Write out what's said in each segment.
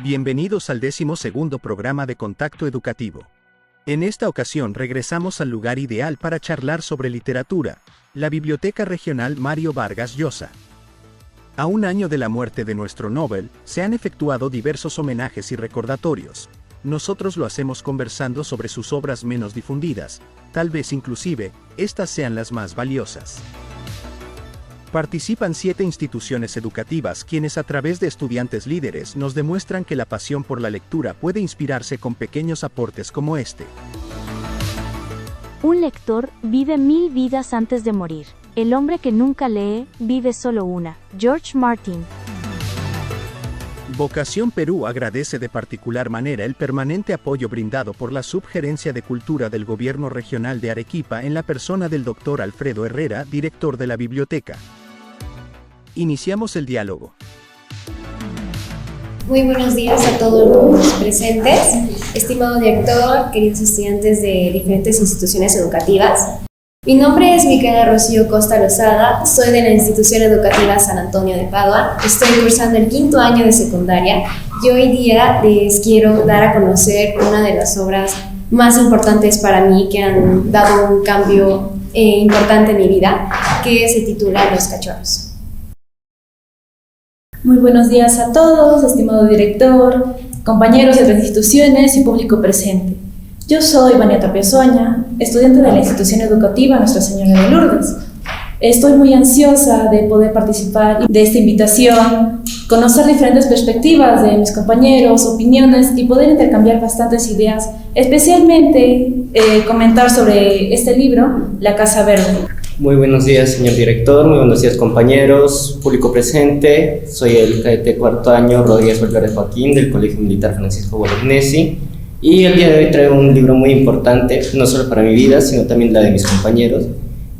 Bienvenidos al 12º programa de Contacto Educativo. En esta ocasión regresamos al lugar ideal para charlar sobre literatura, la Biblioteca Regional Mario Vargas Llosa. A un año de la muerte de nuestro Nobel, se han efectuado diversos homenajes y recordatorios. Nosotros lo hacemos conversando sobre sus obras menos difundidas, tal vez inclusive, estas sean las más valiosas. Participan 7 instituciones educativas quienes a través de estudiantes líderes nos demuestran que la pasión por la lectura puede inspirarse con pequeños aportes como este. Un lector vive 1000 vidas antes de morir. El hombre que nunca lee, vive solo una. George Martin. Vocación Perú agradece de particular manera el permanente apoyo brindado por la Subgerencia de Cultura del Gobierno Regional de Arequipa en la persona del Dr. Alfredo Herrera, director de la biblioteca. Iniciamos el diálogo. Muy buenos días a todos los presentes, estimado director, queridos estudiantes de diferentes instituciones educativas. Mi nombre es Micaela Rocío Costa Lozada, soy de la institución educativa San Antonio de Padua, estoy cursando el 5º año de secundaria y hoy día les quiero dar a conocer una de las obras más importantes para mí que han dado un cambio importante en mi vida, que se titula Los Cachorros. Muy buenos días a todos, estimado director, compañeros de las instituciones y público presente. Yo soy Vania Tapia Ozoña, estudiante de la institución educativa Nuestra Señora de Lourdes. Estoy muy ansiosa de poder participar de esta invitación, conocer diferentes perspectivas de mis compañeros, opiniones y poder intercambiar bastantes ideas, especialmente comentar sobre este libro, La Casa Verde. Muy buenos días, señor director, muy buenos días, compañeros, público presente. Soy el cadete 4º año Rodríguez Flores Joaquín del Colegio Militar Francisco Bolognesi y el día de hoy traigo un libro muy importante, no solo para mi vida, sino también la de mis compañeros,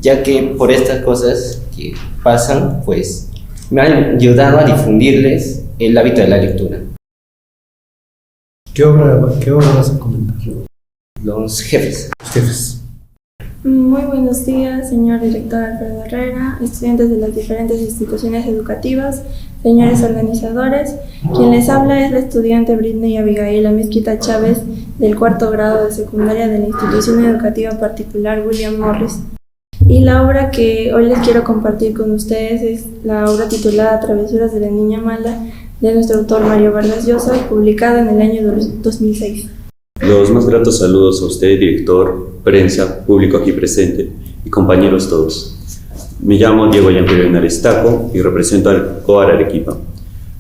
ya que por estas cosas que pasan, pues me han ayudado a difundirles el hábito de la lectura. ¿Qué obra vas a comentar? Los jefes. Los jefes. Muy buenos días, señor director Alfredo Herrera, estudiantes de las diferentes instituciones educativas, señores organizadores. Quien les habla es la estudiante Britney Abigail Amezquita Chávez del 4º grado de secundaria de la institución educativa particular William Morris. Y la obra que hoy les quiero compartir con ustedes es la obra titulada Travesuras de la Niña Mala de nuestro autor Mario Vargas Llosa, publicada en el año 2006. Los más gratos saludos a usted, director, prensa, público aquí presente y compañeros todos. Me llamo Diego Yanquero Arestaco y represento al COAR Arequipa.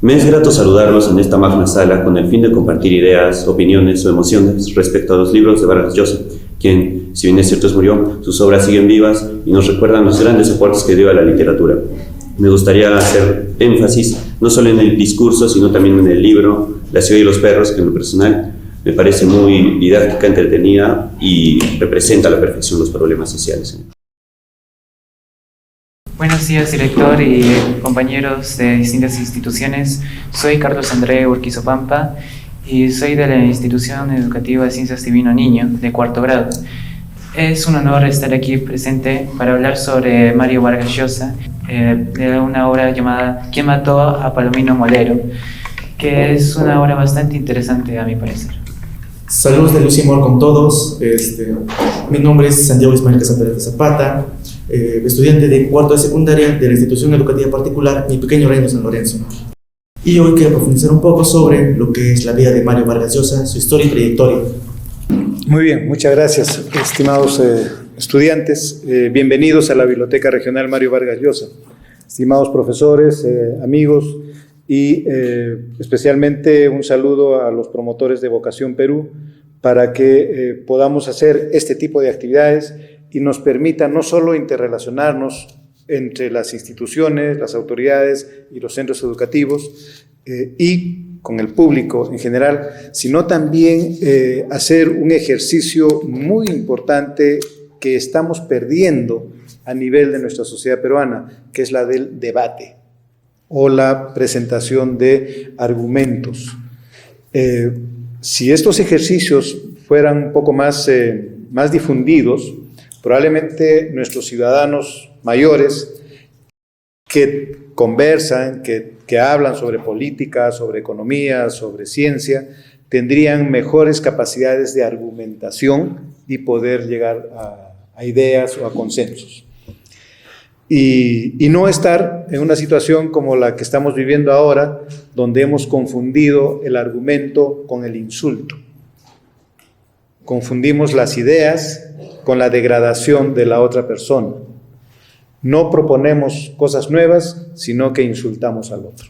Me es grato saludarlos en esta magna sala con el fin de compartir ideas, opiniones o emociones respecto a los libros de Vargas Llosa, quien, si bien es cierto, murió, sus obras siguen vivas y nos recuerdan los grandes aportes que dio a la literatura. Me gustaría hacer énfasis no solo en el discurso, sino también en el libro La ciudad y los perros, que en lo personal me parece muy didáctica, entretenida y representa a la perfección los problemas sociales. Buenos días, director y compañeros de distintas instituciones. Soy Carlos André Urquizo Pampa y soy de la institución educativa de Ciencias Divino Niño, de 4º grado. Es un honor estar aquí presente para hablar sobre Mario Vargas Llosa, de una obra llamada ¿Quién mató a Palomino Molero?, que es una obra bastante interesante a mi parecer. Saludos de luz y amor con todos. Mi nombre es Santiago Ismael Casaperas de Zapata, estudiante de 4º de secundaria de la institución educativa particular Mi Pequeño Reino San Lorenzo. Y hoy quiero profundizar un poco sobre lo que es la vida de Mario Vargas Llosa, su historia y trayectoria. Muy bien, muchas gracias, estimados estudiantes. Bienvenidos a la Biblioteca Regional Mario Vargas Llosa. Estimados profesores, amigos, y especialmente un saludo a los promotores de Vocación Perú para que podamos hacer este tipo de actividades y nos permita no solo interrelacionarnos entre las instituciones, las autoridades y los centros educativos y con el público en general, sino también hacer un ejercicio muy importante que estamos perdiendo a nivel de nuestra sociedad peruana, que es la del debate o la presentación de argumentos. Si estos ejercicios fueran un poco más difundidos, probablemente nuestros ciudadanos mayores que conversan, que hablan sobre política, sobre economía, sobre ciencia, tendrían mejores capacidades de argumentación y poder llegar a ideas o a consensos. Y no estar en una situación como la que estamos viviendo ahora, donde hemos confundido el argumento con el insulto. Confundimos las ideas con la degradación de la otra persona. No proponemos cosas nuevas, sino que insultamos al otro.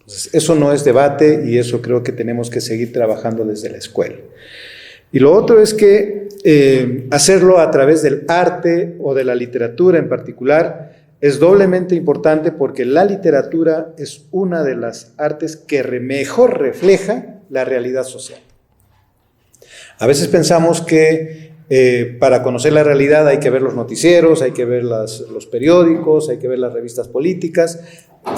Entonces, eso no es debate y eso creo que tenemos que seguir trabajando desde la escuela. Y lo otro es que hacerlo a través del arte o de la literatura en particular es doblemente importante porque la literatura es una de las artes que mejor refleja la realidad social. A veces pensamos que para conocer la realidad hay que ver los noticieros, hay que ver los periódicos, hay que ver las revistas políticas,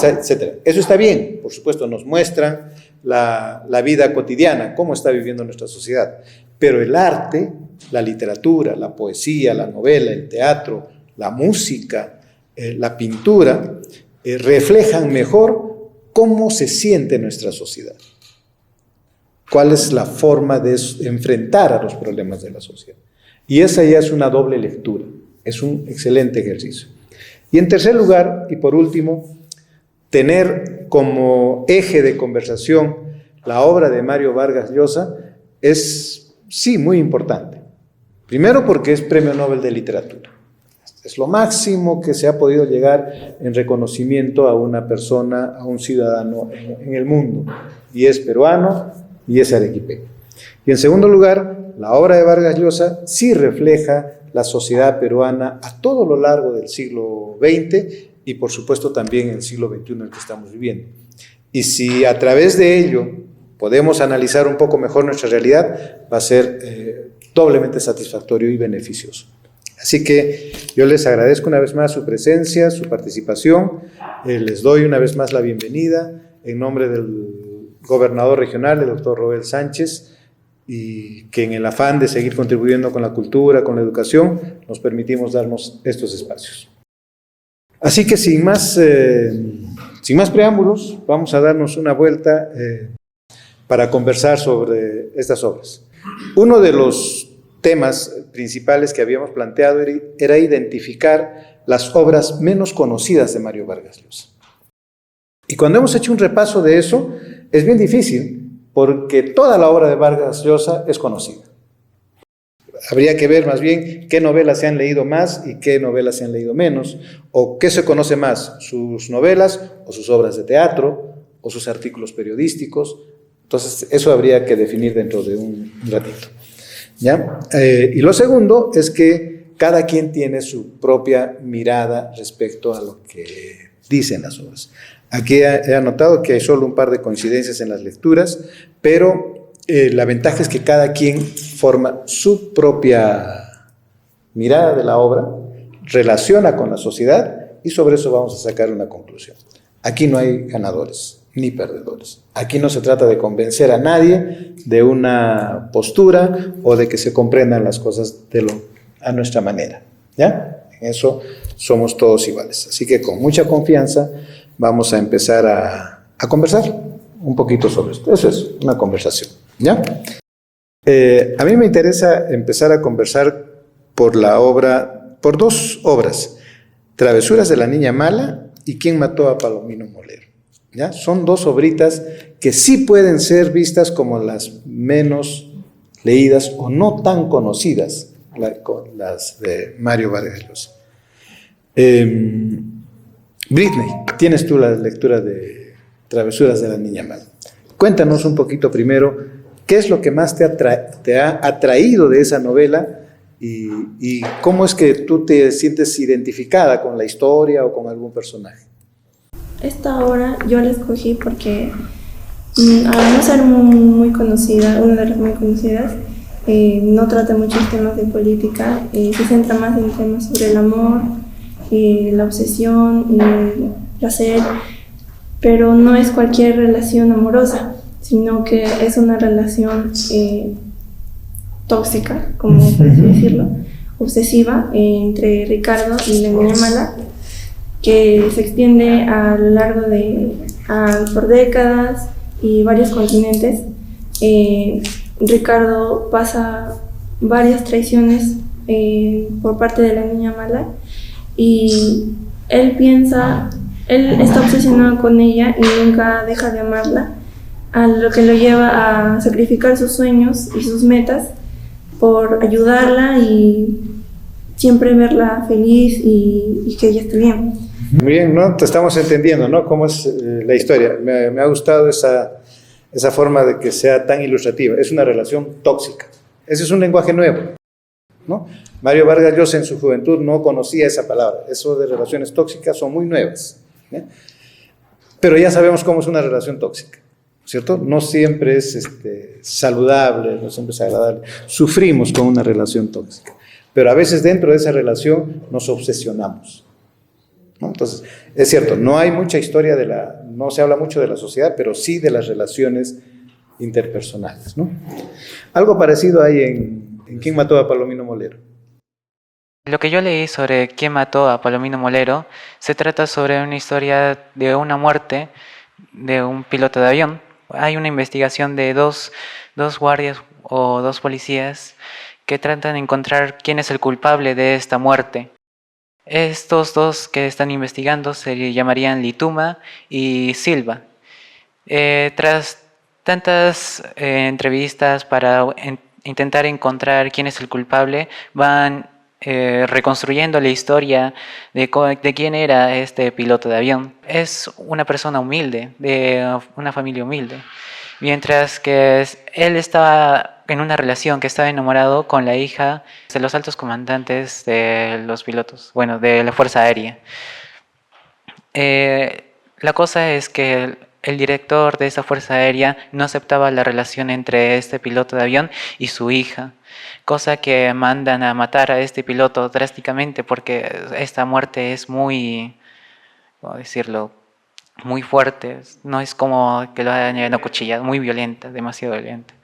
etc. Eso está bien, por supuesto, nos muestran la vida cotidiana, cómo está viviendo nuestra sociedad. Pero el arte, la literatura, la poesía, la novela, el teatro, la música, la pintura, reflejan mejor cómo se siente nuestra sociedad. ¿Cuál es la forma de enfrentar a los problemas de la sociedad? Y esa ya es una doble lectura, es un excelente ejercicio. Y en tercer lugar, y por último, tener como eje de conversación la obra de Mario Vargas Llosa es, sí, muy importante. Primero porque es Premio Nobel de Literatura. Es lo máximo que se ha podido llegar en reconocimiento a una persona, a un ciudadano en el mundo. Y es peruano y es arequipeño. Y en segundo lugar, la obra de Vargas Llosa sí refleja la sociedad peruana a todo lo largo del siglo XX y por supuesto también en el siglo XXI en el que estamos viviendo. Y si a través de ello podemos analizar un poco mejor nuestra realidad, va a ser doblemente satisfactorio y beneficioso. Así que yo les agradezco una vez más su presencia, su participación, les doy una vez más la bienvenida en nombre del gobernador regional, el doctor Roel Sánchez, y que en el afán de seguir contribuyendo con la cultura, con la educación, nos permitimos darnos estos espacios. Así que sin más preámbulos, vamos a darnos una vuelta para conversar sobre estas obras. Uno de los temas principales que habíamos planteado era identificar las obras menos conocidas de Mario Vargas Llosa. Y cuando hemos hecho un repaso de eso, es bien difícil, porque toda la obra de Vargas Llosa es conocida. Habría que ver más bien qué novelas se han leído más y qué novelas se han leído menos, o qué se conoce más, sus novelas o sus obras de teatro o sus artículos periodísticos. Entonces eso habría que definir dentro de un ratito. ¿Ya? Y lo segundo es que cada quien tiene su propia mirada respecto a lo que dicen las obras. Aquí he anotado que hay solo un par de coincidencias en las lecturas, pero la ventaja es que cada quien forma su propia mirada de la obra, relaciona con la sociedad y sobre eso vamos a sacar una conclusión. Aquí no hay ganadores ni perdedores. Aquí no se trata de convencer a nadie de una postura o de que se comprendan las cosas a nuestra manera. ¿Ya? En eso somos todos iguales. Así que con mucha confianza vamos a empezar a conversar un poquito sobre esto. Eso es una conversación. ¿Ya? A mí me interesa empezar a conversar por dos obras, Travesuras de la Niña Mala y ¿Quién mató a Palomino Molero? ¿Ya? Son dos obritas que sí pueden ser vistas como las menos leídas o no tan conocidas, las de Mario Vargas Llosa. Britney, tienes tú la lectura de Travesuras de la Niña Mala. Cuéntanos un poquito primero qué es lo que más te ha atraído de esa novela y cómo es que tú te sientes identificada con la historia o con algún personaje. Esta obra yo la escogí porque, al no ser muy conocida, una de las muy conocidas, no trata muchos temas de política, se centra más en temas sobre el amor, la obsesión, el placer, pero no es cualquier relación amorosa, sino que es una relación tóxica, como por así decirlo, obsesiva, entre Ricardo y la niña mala. que se extiende a lo largo por décadas y varios continentes. Ricardo pasa varias traiciones por parte de la niña mala y él está obsesionado con ella y nunca deja de amarla, a lo que lo lleva a sacrificar sus sueños y sus metas por ayudarla y siempre verla feliz y que ella esté bien. Muy bien, ¿no? Te estamos entendiendo, ¿no? Cómo es la historia. Me ha gustado esa forma de que sea tan ilustrativa. Es una relación tóxica. Ese es un lenguaje nuevo, ¿no? Mario Vargas Llosa en su juventud no conocía esa palabra. Eso de relaciones tóxicas son muy nuevas, ¿eh? Pero ya sabemos cómo es una relación tóxica, ¿cierto? No siempre es saludable, no siempre es agradable. Sufrimos con una relación tóxica, pero a veces dentro de esa relación nos obsesionamos, ¿no? Entonces, es cierto, no hay mucha historia no se habla mucho de la sociedad, pero sí de las relaciones interpersonales, ¿no? Algo parecido hay en ¿Quién mató a Palomino Molero? Lo que yo leí sobre quién mató a Palomino Molero se trata sobre una historia de una muerte de un piloto de avión. Hay una investigación de dos guardias o dos policías que tratan de encontrar quién es el culpable de esta muerte. Estos dos que están investigando se llamarían Lituma y Silva. Tras tantas entrevistas para intentar encontrar quién es el culpable, van reconstruyendo la historia de quién era este piloto de avión. Es una persona humilde, de una familia humilde, mientras que él estaba en una relación que estaba enamorado con la hija de los altos comandantes de los pilotos, bueno, de la Fuerza Aérea. La cosa es que el director de esa Fuerza Aérea no aceptaba la relación entre este piloto de avión y su hija, cosa que mandan a matar a este piloto drásticamente porque esta muerte es muy, ¿cómo decirlo?, muy fuerte. No es como que lo hayan acuchillado, muy violenta, demasiado violenta.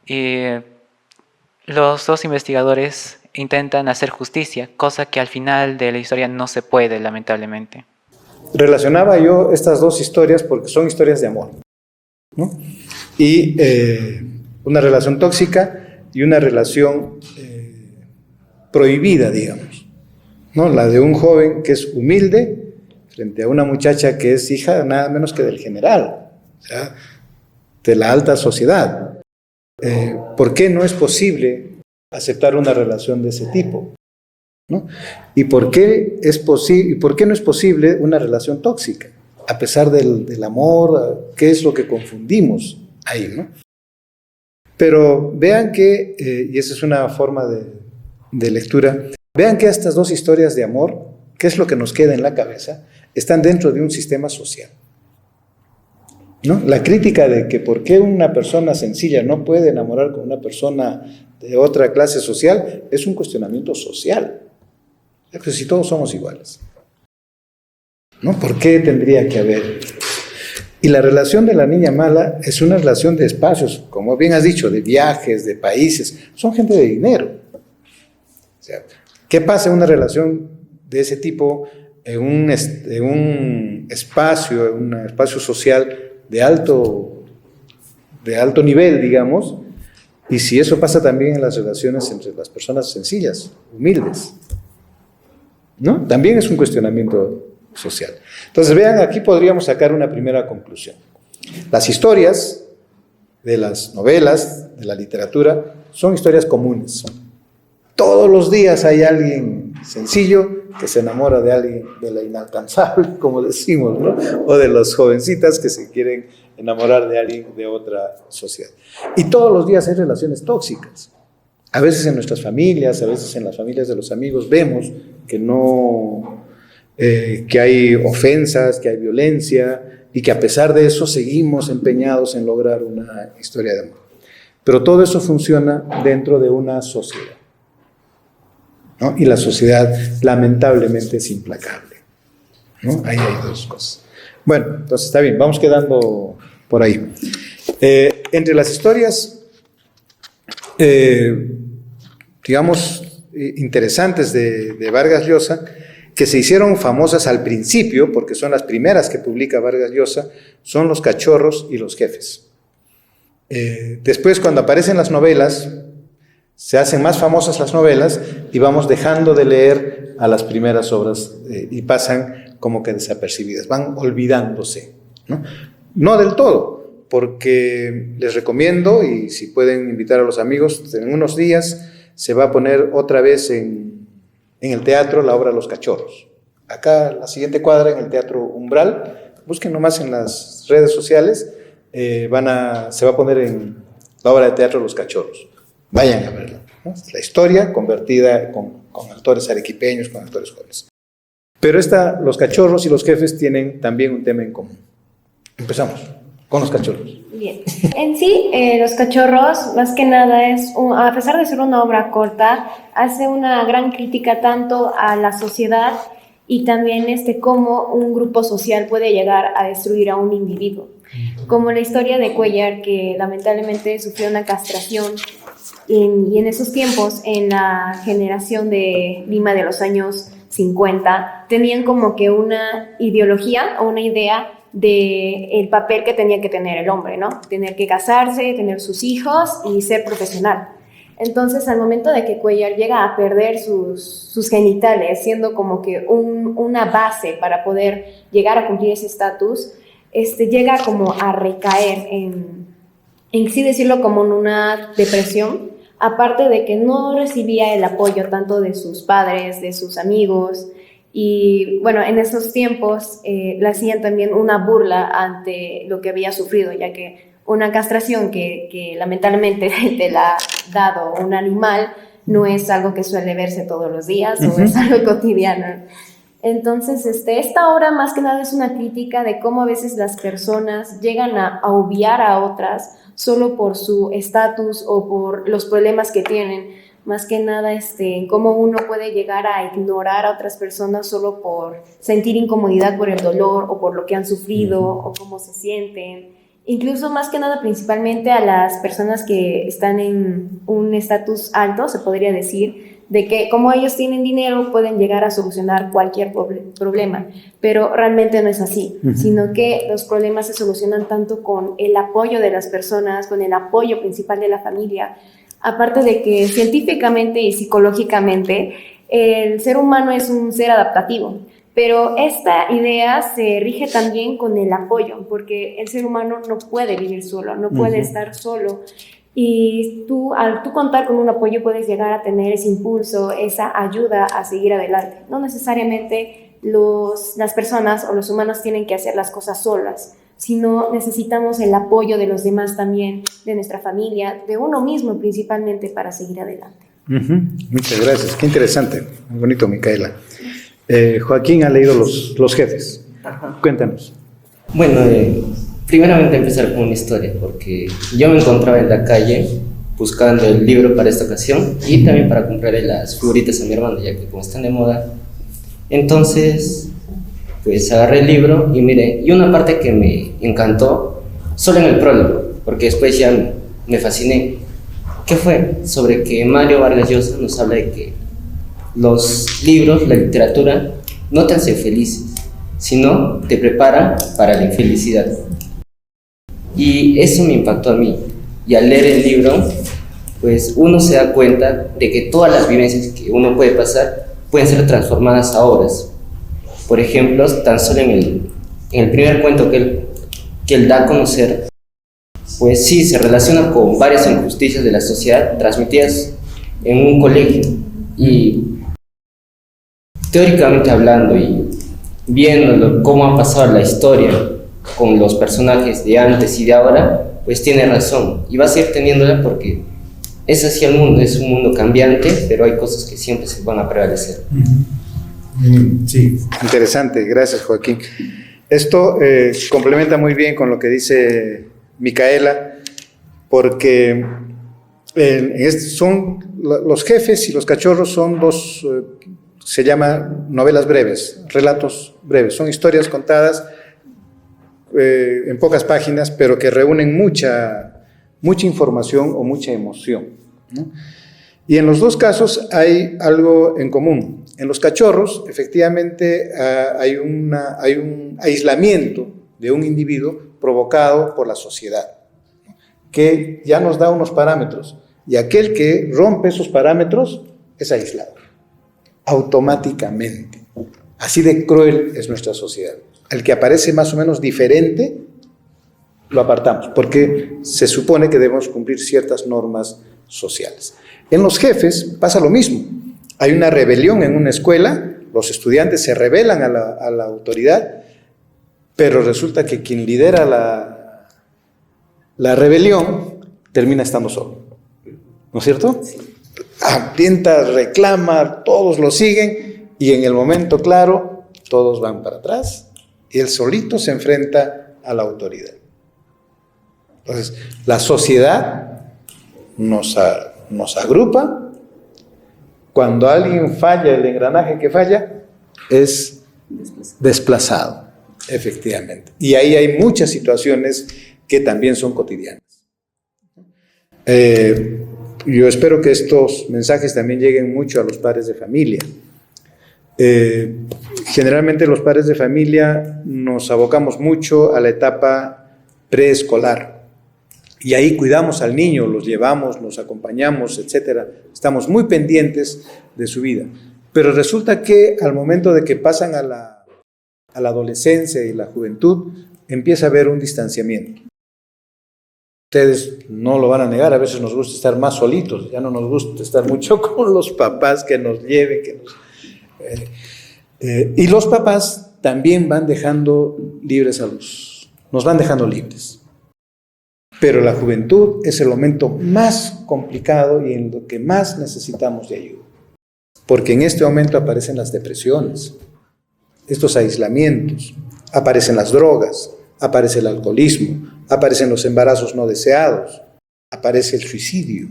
Y los dos investigadores intentan hacer justicia, cosa que al final de la historia no se puede, lamentablemente. Relacionaba yo estas dos historias porque son historias de amor, ¿no? Y una relación tóxica y una relación prohibida, digamos, ¿no? La de un joven que es humilde frente a una muchacha que es hija nada menos que del general, o sea, de la alta sociedad. ¿Por qué no es posible aceptar una relación de ese tipo, ¿no? ¿Y por qué no es posible una relación tóxica? A pesar del amor, ¿qué es lo que confundimos ahí, no? Pero vean que, y esa es una forma de lectura, vean que estas dos historias de amor, ¿qué es lo que nos queda en la cabeza? Están dentro de un sistema social, ¿no? La crítica de que por qué una persona sencilla no puede enamorar con una persona de otra clase social es un cuestionamiento social. Es que si todos somos iguales, ¿no? ¿Por qué tendría que haber? Y la relación de la niña mala es una relación de espacios, como bien has dicho, de viajes, de países. Son gente de dinero. O sea, ¿qué pasa en una relación de ese tipo en un espacio social de alto nivel, digamos? Y si eso pasa también en las relaciones entre las personas sencillas, humildes, ¿no? También es un cuestionamiento social. Entonces, vean, aquí podríamos sacar una primera conclusión. Las historias de las novelas, de la literatura, son historias comunes. Todos los días hay alguien sencillo que se enamora de alguien de la inalcanzable, como decimos, ¿no? O de las jovencitas que se quieren enamorar de alguien de otra sociedad. Y todos los días hay relaciones tóxicas. A veces en nuestras familias, a veces en las familias de los amigos, vemos que hay ofensas, que hay violencia, y que a pesar de eso seguimos empeñados en lograr una historia de amor. Pero todo eso funciona dentro de una sociedad, ¿no? Y la sociedad lamentablemente es implacable, ¿no? Ahí hay dos cosas. Bueno, entonces está bien, vamos quedando por ahí. Entre las historias, digamos, interesantes de Vargas Llosa, que se hicieron famosas al principio, porque son las primeras que publica Vargas Llosa, son Los cachorros y Los jefes. Después, cuando aparecen las novelas, se hacen más famosas las novelas y vamos dejando de leer a las primeras obras y pasan como que desapercibidas, van olvidándose, ¿no? No del todo, porque les recomiendo, y si pueden invitar a los amigos, en unos días se va a poner otra vez en el teatro la obra Los cachorros. Acá, la siguiente cuadra, en el Teatro Umbral, busquen nomás en las redes sociales, se va a poner en la obra de teatro Los cachorros. Vayan a verla, ¿no? La historia convertida con actores arequipeños, con actores jóvenes. Pero Los cachorros y Los jefes tienen también un tema en común. Empezamos con Los cachorros. Bien. En sí, Los cachorros, más que nada, a pesar de ser una obra corta, hace una gran crítica tanto a la sociedad y también cómo un grupo social puede llegar a destruir a un individuo. Como la historia de Cuéllar, que lamentablemente sufrió una castración, y en esos tiempos, en la generación de Lima de los años 50, tenían como que una ideología o una idea del papel que tenía que tener el hombre, ¿no? Tener que casarse, tener sus hijos y ser profesional. Entonces, al momento de que Cuéllar llega a perder sus genitales, siendo como que una base para poder llegar a cumplir ese estatus, llega como a recaer en sí decirlo, como en una depresión, aparte de que no recibía el apoyo tanto de sus padres, de sus amigos, y bueno, en esos tiempos le hacían también una burla ante lo que había sufrido, ya que una castración que lamentablemente te la ha dado un animal no es algo que suele verse todos los días o es algo cotidiano. Entonces, esta obra más que nada es una crítica de cómo a veces las personas llegan a obviar a otras solo por su estatus o por los problemas que tienen. Más que nada, cómo uno puede llegar a ignorar a otras personas solo por sentir incomodidad por el dolor o por lo que han sufrido o cómo se sienten. Incluso más que nada, principalmente a las personas que están en un estatus alto, se podría decir, de que como ellos tienen dinero pueden llegar a solucionar cualquier problema, pero realmente no es así, sino que los problemas se solucionan tanto con el apoyo de las personas, con el apoyo principal de la familia, aparte de que científicamente y psicológicamente el ser humano es un ser adaptativo, pero esta idea se rige también con el apoyo, porque el ser humano no puede vivir solo, no puede estar solo. Y al contar con un apoyo puedes llegar a tener ese impulso, esa ayuda a seguir adelante. No necesariamente las personas o los humanos tienen que hacer las cosas solas, sino necesitamos el apoyo de los demás también, de nuestra familia, de uno mismo principalmente para seguir adelante. Muchas gracias, qué interesante, muy bonito, Micaela. Joaquín ha leído Los jefes. Cuéntanos. Bueno, primeramente empezar con una historia, porque yo me encontraba en la calle buscando el libro para esta ocasión y también para comprarle las figuritas a mi hermano, ya que como están de moda. Entonces, pues agarré el libro y miré, y una parte que me encantó, solo en el prólogo, porque después ya me fasciné. ¿Qué fue? Sobre que Mario Vargas Llosa nos habla de que los libros, la literatura, no te hacen felices, sino te preparan para la infelicidad. Y eso me impactó a mí. Y al leer el libro, pues uno se da cuenta de que todas las vivencias que uno puede pasar pueden ser transformadas a obras. Por ejemplo, tan solo en el primer cuento que él da a conocer, pues sí, se relaciona con varias injusticias de la sociedad transmitidas en un colegio. Y teóricamente hablando y viéndolo cómo ha pasado la historia con los personajes de antes y de ahora, pues tiene razón y va a seguir teniéndola porque es así el mundo, es un mundo cambiante, pero hay cosas que siempre se van a prevalecer. Sí, interesante, gracias Joaquín. Esto complementa muy bien con lo que dice Micaela, porque son Los jefes y Los cachorros son dos, se llama novelas breves, relatos breves, son historias contadas en pocas páginas, pero que reúnen mucha información o mucha emoción, ¿no? Y en los dos casos hay algo en común. En los cachorros, efectivamente, hay un aislamiento de un individuo provocado por la sociedad, que ya nos da unos parámetros, y aquel que rompe esos parámetros es aislado, automáticamente. Así de cruel es nuestra sociedad. El que aparece más o menos diferente, lo apartamos, porque se supone que debemos cumplir ciertas normas sociales. En los jefes pasa lo mismo. Hay una rebelión en una escuela, los estudiantes se rebelan a la autoridad, pero resulta que quien lidera la rebelión termina estando solo. ¿No es cierto? Intenta, reclama, todos lo siguen, y en el momento claro, todos van para atrás, y él solito se enfrenta a la autoridad. Entonces, la sociedad nos agrupa. Cuando alguien falla, el engranaje que falla es desplazado, efectivamente. Y ahí hay muchas situaciones que también son cotidianas. Yo espero que estos mensajes también lleguen mucho a los padres de familia. Generalmente los padres de familia nos abocamos mucho a la etapa preescolar. Y ahí cuidamos al niño, los llevamos, los acompañamos, etc. Estamos muy pendientes de su vida. Pero resulta que al momento de que pasan a la adolescencia y la juventud, empieza a haber un distanciamiento. Ustedes no lo van a negar, a veces nos gusta estar más solitos, ya no nos gusta estar mucho con los papás que nos lleven. Y los papás también van dejando libres nos van dejando libres. Pero la juventud es el momento más complicado y en lo que más necesitamos de ayuda. Porque en este momento aparecen las depresiones, estos aislamientos, aparecen las drogas, aparece el alcoholismo, aparecen los embarazos no deseados, aparece el suicidio.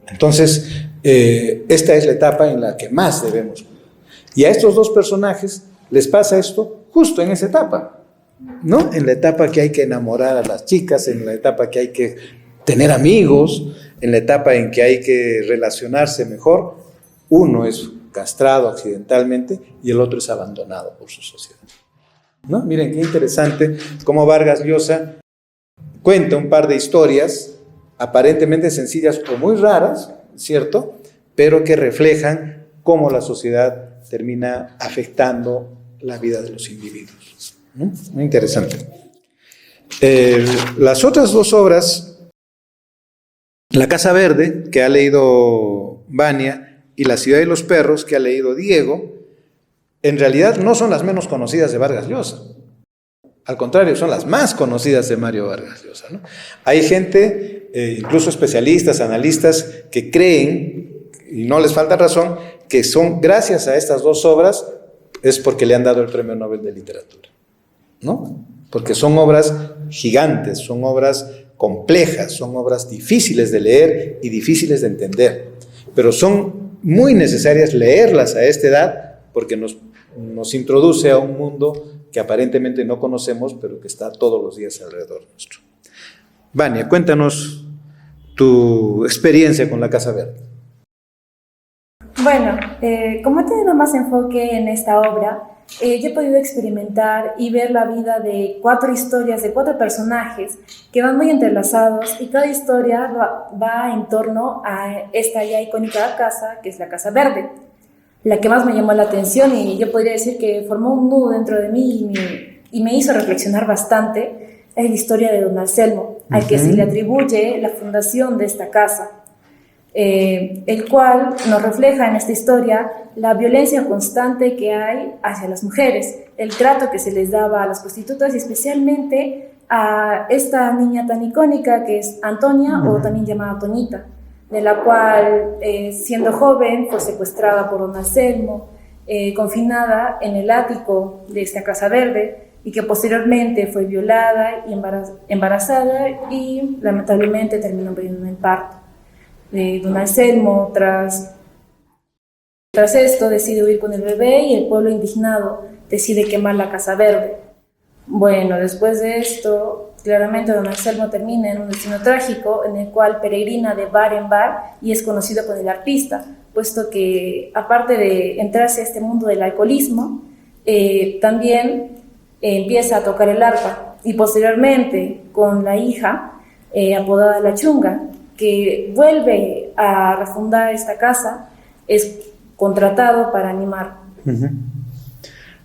Entonces, esta es la etapa en la que más debemos. Y a estos dos personajes les pasa esto justo en esa etapa, ¿no? En la etapa que hay que enamorar a las chicas, en la etapa que hay que tener amigos, en la etapa en que hay que relacionarse mejor. Uno es castrado accidentalmente y el otro es abandonado por su sociedad, ¿no? Miren qué interesante cómo Vargas Llosa cuenta un par de historias aparentemente sencillas o muy raras, ¿cierto? Pero que reflejan cómo la sociedad termina afectando la vida de los individuos, ¿no? Muy interesante. Las otras dos obras, La Casa Verde, que ha leído Vania, y La Ciudad de los Perros, que ha leído Diego, en realidad no son las menos conocidas de Vargas Llosa. Al contrario, son las más conocidas de Mario Vargas Llosa, ¿no? Hay gente, incluso especialistas, analistas, que creen, y no les falta razón, que son gracias a estas dos obras, es porque le han dado el Premio Nobel de Literatura, ¿no? Porque son obras gigantes, son obras complejas, son obras difíciles de leer y difíciles de entender, pero son muy necesarias leerlas a esta edad porque nos introduce a un mundo que aparentemente no conocemos, pero que está todos los días alrededor nuestro. Vania, cuéntanos tu experiencia con La Casa Verde. Bueno, como he tenido más enfoque en esta obra, yo he podido experimentar y ver la vida de 4 historias, de 4 personajes que van muy entrelazados y cada historia va en torno a esta ya icónica casa, que es la Casa Verde. La que más me llamó la atención y yo podría decir que formó un nudo dentro de mí y me hizo reflexionar bastante es la historia de don Anselmo, al que se le atribuye la fundación de esta casa. El cual nos refleja en esta historia la violencia constante que hay hacia las mujeres, el trato que se les daba a las prostitutas y especialmente a esta niña tan icónica que es Antonia, o también llamada Toñita, de la cual siendo joven fue secuestrada por don Anselmo, confinada en el ático de esta Casa Verde y que posteriormente fue violada y embarazada y lamentablemente terminó muriendo en el parto. Don Anselmo, tras esto, decide huir con el bebé y el pueblo indignado decide quemar la Casa Verde. Bueno, después de esto, Claramente don Anselmo termina en un destino trágico en el cual peregrina de bar en bar y es conocido como el arpista, puesto que aparte de entrarse a este mundo del alcoholismo, también empieza a tocar el arpa y posteriormente con la hija apodada La Chunga, que vuelve a refundar esta casa, es contratado para animar.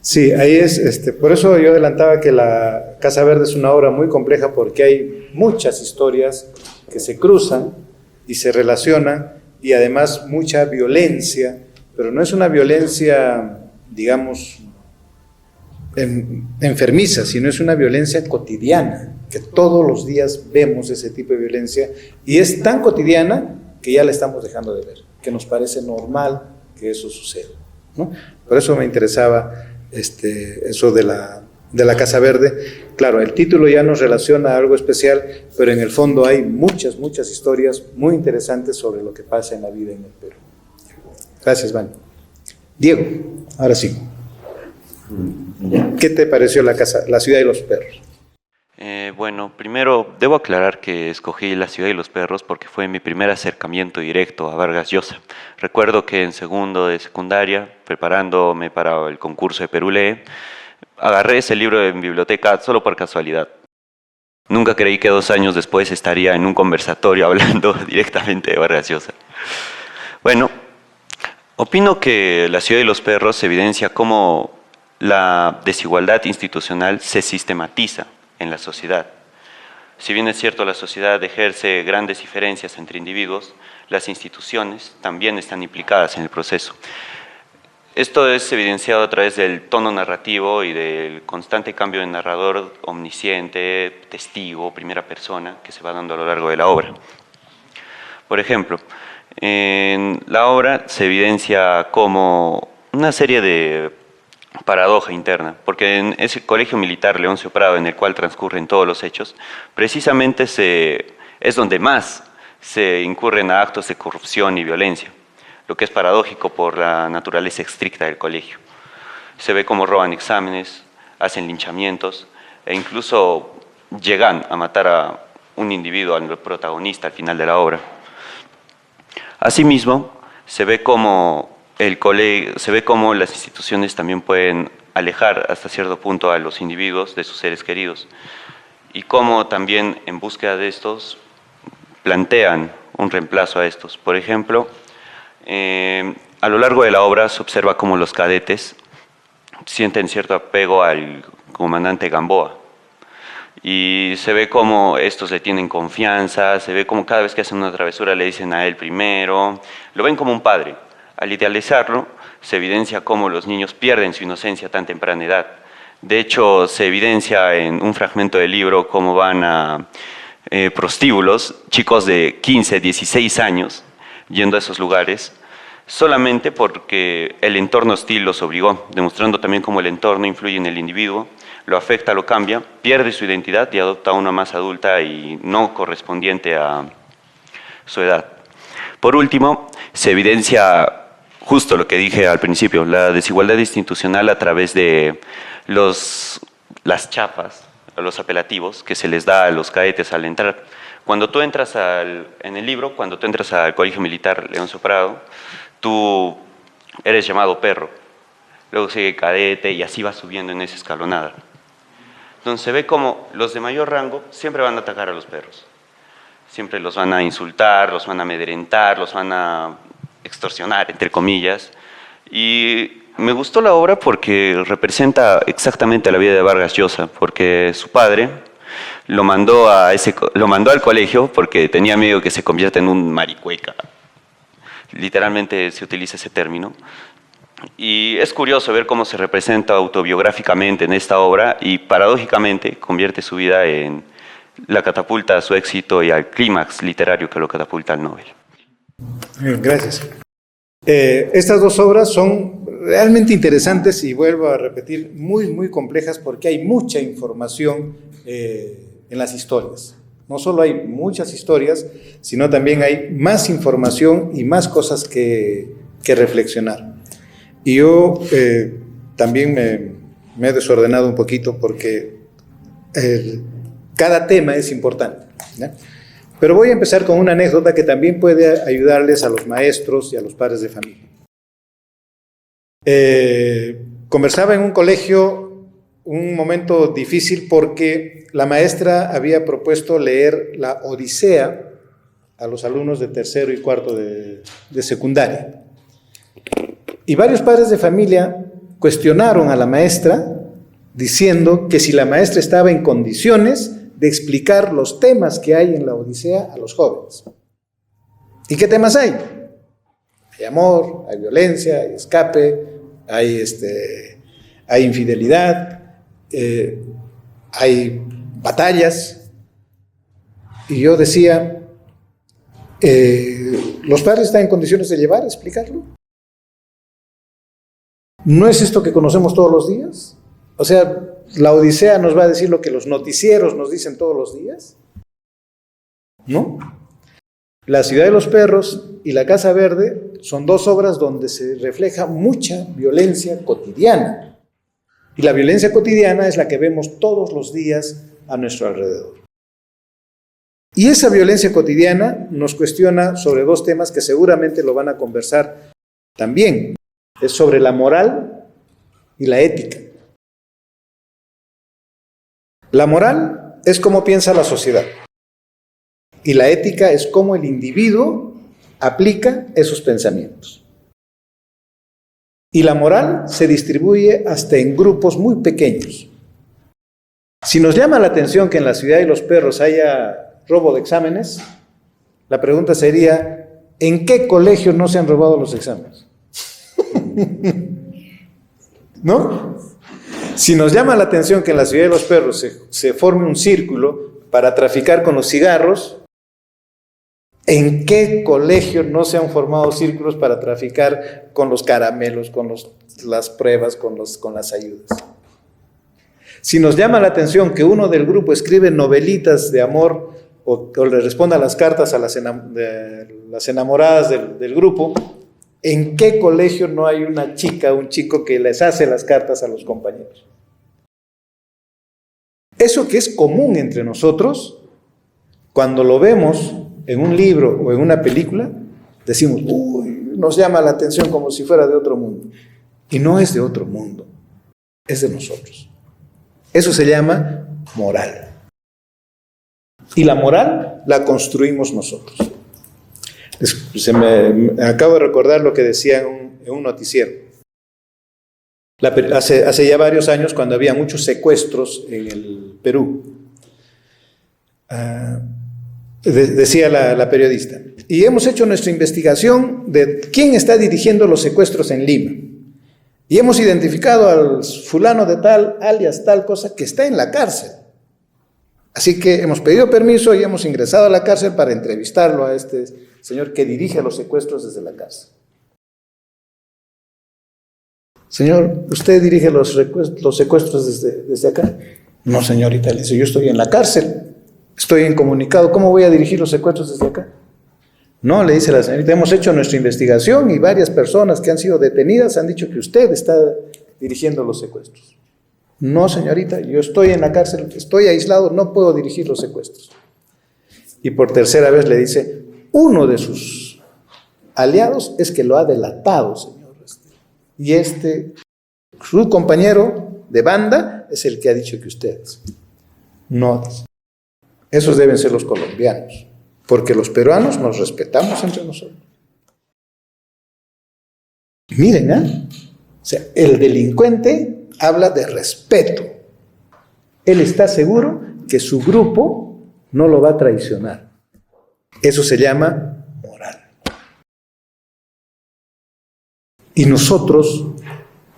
Sí, ahí es, por eso yo adelantaba que la Casa Verde es una obra muy compleja porque hay muchas historias que se cruzan y se relacionan y además mucha violencia, pero no es una violencia, digamos, enfermiza, sino es una violencia cotidiana, que todos los días vemos ese tipo de violencia y es tan cotidiana que ya la estamos dejando de ver, que nos parece normal que eso suceda, ¿no? Por eso me interesaba eso de la Casa Verde. Claro, el título ya nos relaciona a algo especial, pero en el fondo hay muchas historias muy interesantes sobre lo que pasa en la vida en el Perú. Gracias, Vani. Diego, ahora sí. ¿Qué te pareció la Ciudad de los Perros? Bueno, primero debo aclarar que escogí La Ciudad de los Perros porque fue mi primer acercamiento directo a Vargas Llosa. Recuerdo que en segundo de secundaria, preparándome para el concurso de Perú Lee, agarré ese libro en biblioteca solo por casualidad. Nunca creí que 2 años después estaría en un conversatorio hablando directamente de Vargas Llosa. Bueno, opino que La Ciudad de los Perros evidencia cómo la desigualdad institucional se sistematiza en la sociedad. Si bien es cierto, la sociedad ejerce grandes diferencias entre individuos, las instituciones también están implicadas en el proceso. Esto es evidenciado a través del tono narrativo y del constante cambio de narrador omnisciente, testigo, primera persona, que se va dando a lo largo de la obra. Por ejemplo, en la obra se evidencia como una serie de paradoja interna, porque en ese colegio militar Leoncio Prado, en el cual transcurren todos los hechos, precisamente es donde más se incurren a actos de corrupción y violencia, lo que es paradójico por la naturaleza estricta del colegio. Se ve cómo roban exámenes, hacen linchamientos e incluso llegan a matar a un individuo, al protagonista, al final de la obra. Asimismo, se ve cómo las instituciones también pueden alejar hasta cierto punto a los individuos de sus seres queridos y cómo también en búsqueda de estos plantean un reemplazo a estos. Por ejemplo, a lo largo de la obra se observa cómo los cadetes sienten cierto apego al comandante Gamboa y se ve cómo estos le tienen confianza, se ve cómo cada vez que hacen una travesura le dicen a él primero, lo ven como un padre. Al idealizarlo, se evidencia cómo los niños pierden su inocencia a tan temprana edad. De hecho, se evidencia en un fragmento del libro cómo van a prostíbulos, chicos de 15, 16 años, yendo a esos lugares, solamente porque el entorno hostil los obligó, demostrando también cómo el entorno influye en el individuo, lo afecta, lo cambia, pierde su identidad y adopta una más adulta y no correspondiente a su edad. Por último, se evidencia justo lo que dije al principio, la desigualdad institucional a través de las chapas, los apelativos que se les da a los cadetes al entrar. Cuando tú entras en el libro, cuando tú entras al Colegio Militar Leoncio Prado, tú eres llamado perro, luego sigue cadete y así vas subiendo en esa escalonada. Entonces se ve como los de mayor rango siempre van a atacar a los perros. Siempre los van a insultar, los van a amedrentar, los van a extorsionar, entre comillas. Y me gustó la obra porque representa exactamente la vida de Vargas Llosa, porque su padre lo mandó al colegio porque tenía miedo que se convierta en un maricueca. Literalmente se utiliza ese término. Y es curioso ver cómo se representa autobiográficamente en esta obra y paradójicamente convierte su vida en la catapulta a su éxito y al clímax literario que lo catapulta al Nobel. Bien, gracias. Estas dos obras son realmente interesantes y vuelvo a repetir, muy complejas porque hay mucha información en las historias. No solo hay muchas historias, sino también hay más información y más cosas que reflexionar. Y yo también me he desordenado un poquito porque cada tema es importante, ¿no? Pero voy a empezar con una anécdota que también puede ayudarles a los maestros y a los padres de familia. Conversaba en un colegio un momento difícil porque la maestra había propuesto leer la Odisea a los alumnos de tercero y cuarto de secundaria. Y varios padres de familia cuestionaron a la maestra diciendo que si la maestra estaba en condiciones de explicar los temas que hay en la Odisea a los jóvenes. ¿Y qué temas hay? Hay amor, hay violencia, hay escape, hay infidelidad, hay batallas. Y yo decía, ¿los padres están en condiciones de llevar a explicarlo? ¿No es esto que conocemos todos los días? O sea, ¿la Odisea nos va a decir lo que los noticieros nos dicen todos los días? ¿No? La Ciudad de los Perros y La Casa Verde son dos obras donde se refleja mucha violencia cotidiana. Y la violencia cotidiana es la que vemos todos los días a nuestro alrededor. Y esa violencia cotidiana nos cuestiona sobre dos temas que seguramente lo van a conversar también. Es sobre la moral y la ética. La moral es cómo piensa la sociedad y la ética es cómo el individuo aplica esos pensamientos. Y la moral se distribuye hasta en grupos muy pequeños. Si nos llama la atención que en la Ciudad de los Perros haya robo de exámenes, la pregunta sería, ¿en qué colegio no se han robado los exámenes? ¿No? Si nos llama la atención que en la Ciudad de los Perros se forme un círculo para traficar con los cigarros, ¿en qué colegio no se han formado círculos para traficar con los caramelos, con las pruebas, con las ayudas? Si nos llama la atención que uno del grupo escribe novelitas de amor o le responda las cartas a las enamoradas del grupo, ¿en qué colegio no hay una chica, un chico que les hace las cartas a los compañeros? Eso que es común entre nosotros, cuando lo vemos en un libro o en una película, decimos, uy, nos llama la atención como si fuera de otro mundo. Y no es de otro mundo, es de nosotros. Eso se llama moral. Y la moral la construimos nosotros. Acabo de recordar lo que decía en un noticiero. Hace ya varios años, cuando había muchos secuestros en el Perú, decía la periodista, y hemos hecho nuestra investigación de quién está dirigiendo los secuestros en Lima. Y hemos identificado al fulano de tal, alias tal cosa, que está en la cárcel. Así que hemos pedido permiso y hemos ingresado a la cárcel para entrevistarlo a este señor que dirige los secuestros desde la cárcel. Señor, ¿usted dirige los secuestros desde acá? No, señorita, le dice, yo estoy en la cárcel, estoy incomunicado, ¿cómo voy a dirigir los secuestros desde acá? No, le dice la señorita, hemos hecho nuestra investigación y varias personas que han sido detenidas han dicho que usted está dirigiendo los secuestros. No, señorita, yo estoy en la cárcel, estoy aislado, no puedo dirigir los secuestros. Y por tercera vez le dice, uno de sus aliados es que lo ha delatado, señor. Y su compañero de banda es el que ha dicho que ustedes. No, esos deben ser los colombianos, porque los peruanos nos respetamos entre nosotros. Miren, o sea, el delincuente habla de respeto. Él está seguro que su grupo no lo va a traicionar. Eso se llama moral. Y nosotros,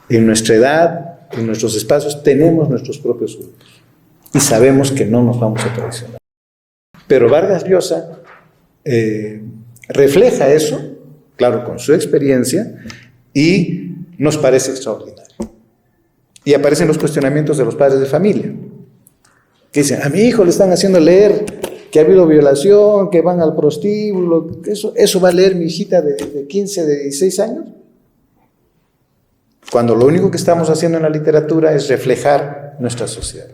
en nuestra edad, en nuestros espacios, tenemos nuestros propios grupos. Y sabemos que no nos vamos a traicionar. Pero Vargas Llosa refleja eso, claro, con su experiencia, y nos parece extraordinario. Y aparecen los cuestionamientos de los padres de familia, que dicen, a mi hijo le están haciendo leer que ha habido violación, que van al prostíbulo, ¿eso va a leer mi hijita de 15, de 16 años? Cuando lo único que estamos haciendo en la literatura es reflejar nuestra sociedad.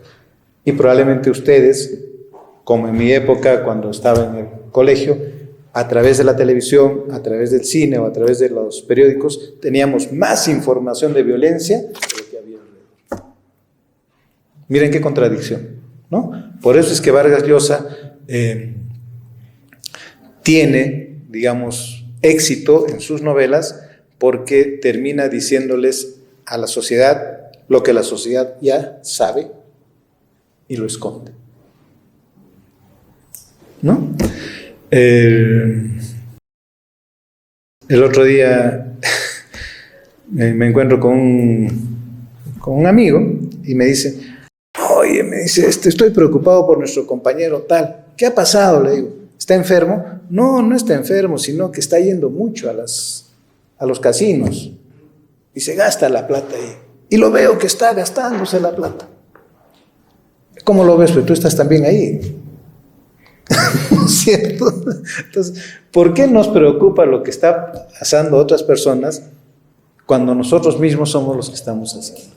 Y probablemente ustedes como en mi época cuando estaba en el colegio, a través de la televisión, a través del cine o a través de los periódicos, teníamos más información de violencia de lo que había alrededor. Miren qué contradicción, ¿no? Por eso es que Vargas Llosa tiene, digamos, éxito en sus novelas, porque termina diciéndoles a la sociedad lo que la sociedad ya sabe y lo esconde, ¿no? El otro día me encuentro con un amigo y me dice, oye, me dice, estoy preocupado por nuestro compañero tal. ¿Qué ha pasado? Le digo, ¿está enfermo? No, no está enfermo, sino que está yendo mucho a los casinos y se gasta la plata ahí. Y lo veo que está gastándose la plata. ¿Cómo lo ves? Pues tú estás también ahí. ¿No es cierto? Entonces, ¿por qué nos preocupa lo que está pasando a otras personas cuando nosotros mismos somos los que estamos haciendo?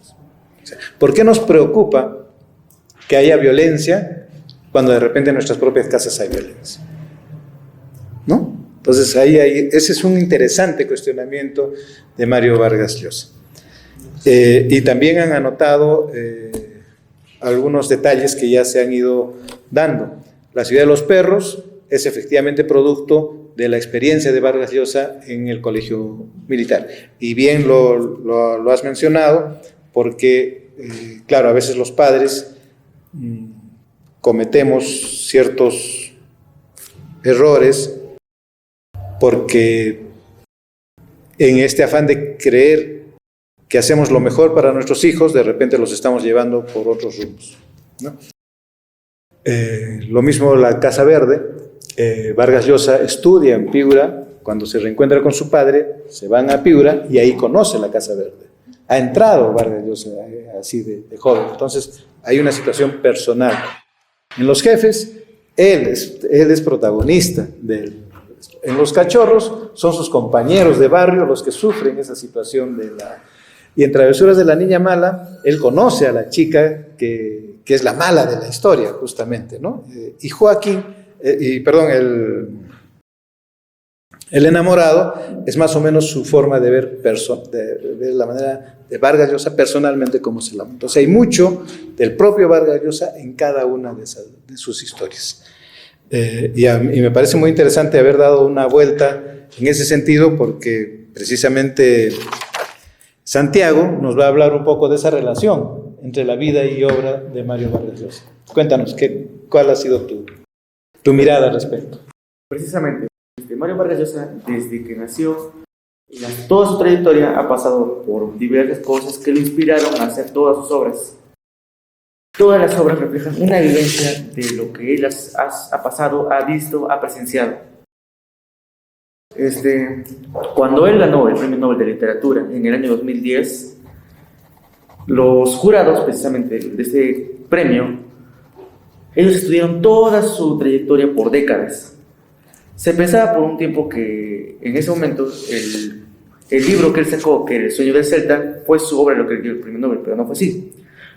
O sea, ¿por qué nos preocupa que haya violencia cuando de repente en nuestras propias casas hay violencia? ¿No? Entonces, ese es un interesante cuestionamiento de Mario Vargas Llosa. Y también han anotado algunos detalles que ya se han ido dando. La ciudad de los perros es efectivamente producto de la experiencia de Vargas Llosa en el colegio militar. Y bien lo has mencionado, porque, claro, a veces los padres cometemos ciertos errores porque en este afán de creer que hacemos lo mejor para nuestros hijos, de repente los estamos llevando por otros rumbos, ¿no? Lo mismo la Casa Verde. Vargas Llosa estudia en Piura, cuando se reencuentra con su padre, se van a Piura y ahí conoce la Casa Verde. Ha entrado Vargas Llosa así de joven, entonces hay una situación personal. En Los Jefes, él es protagonista en Los Cachorros, son sus compañeros de barrio los que sufren esa situación Y en Travesuras de la Niña Mala, él conoce a la chica que es la mala de la historia, justamente, ¿no? Y Joaquín, el enamorado es más o menos su forma de ver la manera de Vargas Llosa personalmente como se la monta. Entonces hay mucho del propio Vargas Llosa en cada una de sus historias. Y me parece muy interesante haber dado una vuelta en ese sentido, porque precisamente Santiago nos va a hablar un poco de esa relación entre la vida y obra de Mario Vargas Llosa. Cuéntanos, ¿cuál ha sido tu mirada al respecto? Precisamente, Mario Vargas Llosa, desde que nació, toda su trayectoria ha pasado por diversas cosas que lo inspiraron a hacer todas sus obras. Todas las obras reflejan una vivencia de lo que él ha pasado, ha visto, ha presenciado. Cuando él ganó el Premio Nobel de Literatura en el año 2010, los jurados precisamente de este premio, ellos estudiaron toda su trayectoria por décadas. Se pensaba por un tiempo que en ese momento el libro que él sacó, que era El sueño del Celta, fue su obra lo que le dio el Premio Nobel, pero no fue así.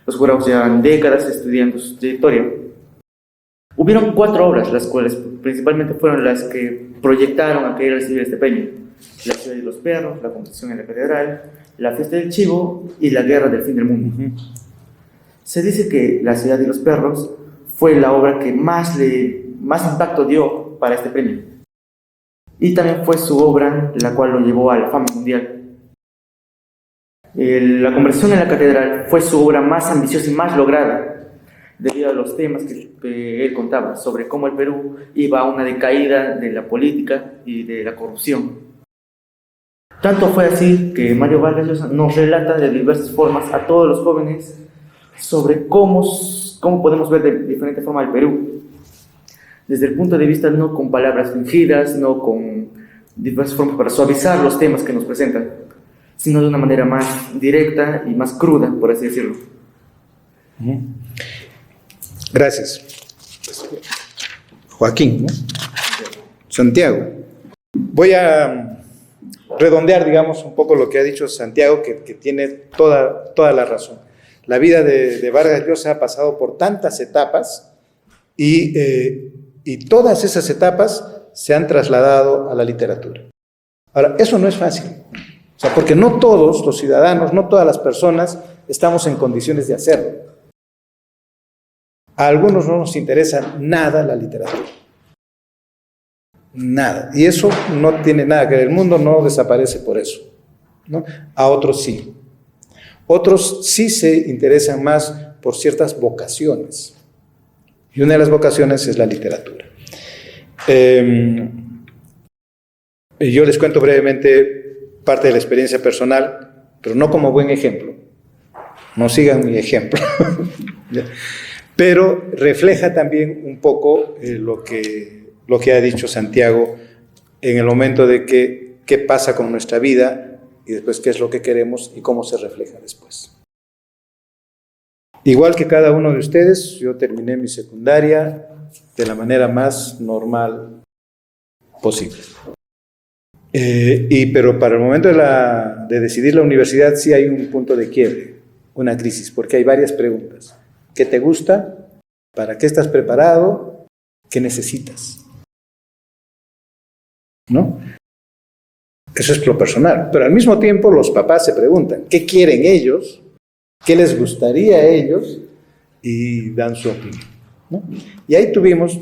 Los jurados llevan décadas estudiando su trayectoria. Hubieron 4 obras, las cuales principalmente fueron las que proyectaron a que él recibiera este premio: La ciudad de los perros, La confesión en la catedral, La fiesta del chivo y La guerra del fin del mundo. Se dice que La ciudad de los perros fue la obra que más impacto dio para este premio, y también fue su obra la cual lo llevó a la fama mundial. La conversión en la catedral fue su obra más ambiciosa y más lograda, debido a los temas que él contaba sobre cómo el Perú iba a una decaída de la política y de la corrupción. Tanto fue así que Mario Vargas Llosa nos relata de diversas formas a todos los jóvenes sobre cómo podemos ver de diferente forma el Perú, desde el punto de vista no con palabras fingidas, no con diversas formas para suavizar los temas que nos presentan, sino de una manera más directa y más cruda, por así decirlo. Gracias. Joaquín, ¿no? Santiago. Voy a redondear, digamos, un poco lo que ha dicho Santiago, que tiene toda la razón. La vida de Vargas Llosa ha pasado por tantas etapas y todas esas etapas se han trasladado a la literatura. Ahora, eso no es fácil, o sea, porque no todos los ciudadanos, no todas las personas estamos en condiciones de hacerlo. A algunos no nos interesa nada la literatura. Nada. Y eso no tiene nada que ver. El mundo no desaparece por eso, ¿no? A otros sí. Otros sí se interesan más por ciertas vocaciones. Y una de las vocaciones es la literatura. Yo les cuento brevemente parte de la experiencia personal, pero no como buen ejemplo. No sigan mi ejemplo. Pero refleja también un poco lo que ha dicho Santiago en el momento de qué pasa con nuestra vida y después qué es lo que queremos y cómo se refleja después. Igual que cada uno de ustedes, yo terminé mi secundaria de la manera más normal posible. Pero para el momento de decidir la universidad sí hay un punto de quiebre, una crisis, porque hay varias preguntas. ¿Qué te gusta? ¿Para qué estás preparado? ¿Qué necesitas? ¿No? Eso es lo personal. Pero al mismo tiempo los papás se preguntan, ¿qué quieren ellos? ¿Qué les gustaría a ellos? Y dan su opinión, ¿no? Y ahí tuvimos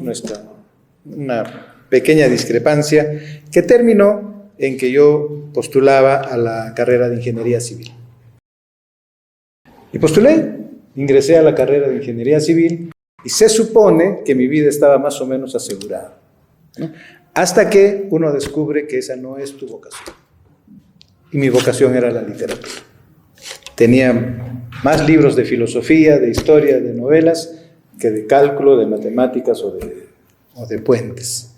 una pequeña discrepancia que terminó en que yo postulaba a la carrera de Ingeniería Civil. Y postulé, ingresé a la carrera de Ingeniería Civil y se supone que mi vida estaba más o menos asegurada, ¿no? Hasta que uno descubre que esa no es tu vocación. Y mi vocación era la literatura. Tenía más libros de filosofía, de historia, de novelas, que de cálculo, de matemáticas o de puentes.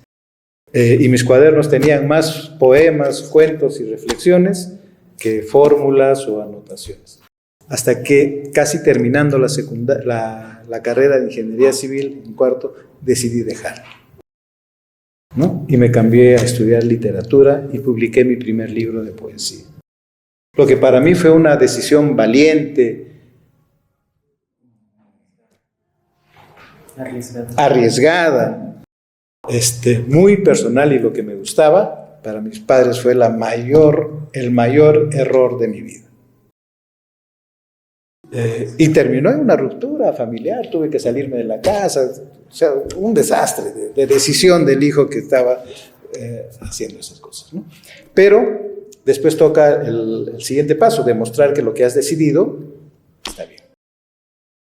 Y mis cuadernos tenían más poemas, cuentos y reflexiones que fórmulas o anotaciones. Hasta que, casi terminando la carrera de Ingeniería Civil, en cuarto, decidí dejarla, ¿no? Y me cambié a estudiar literatura y publiqué mi primer libro de poesía. Lo que para mí fue una decisión valiente, arriesgada, muy personal, y lo que me gustaba, para mis padres fue el mayor error de mi vida. Y terminó en una ruptura familiar, tuve que salirme de la casa, o sea, un desastre de decisión del hijo que estaba haciendo esas cosas, ¿no? Pero después toca el siguiente paso, demostrar que lo que has decidido está bien,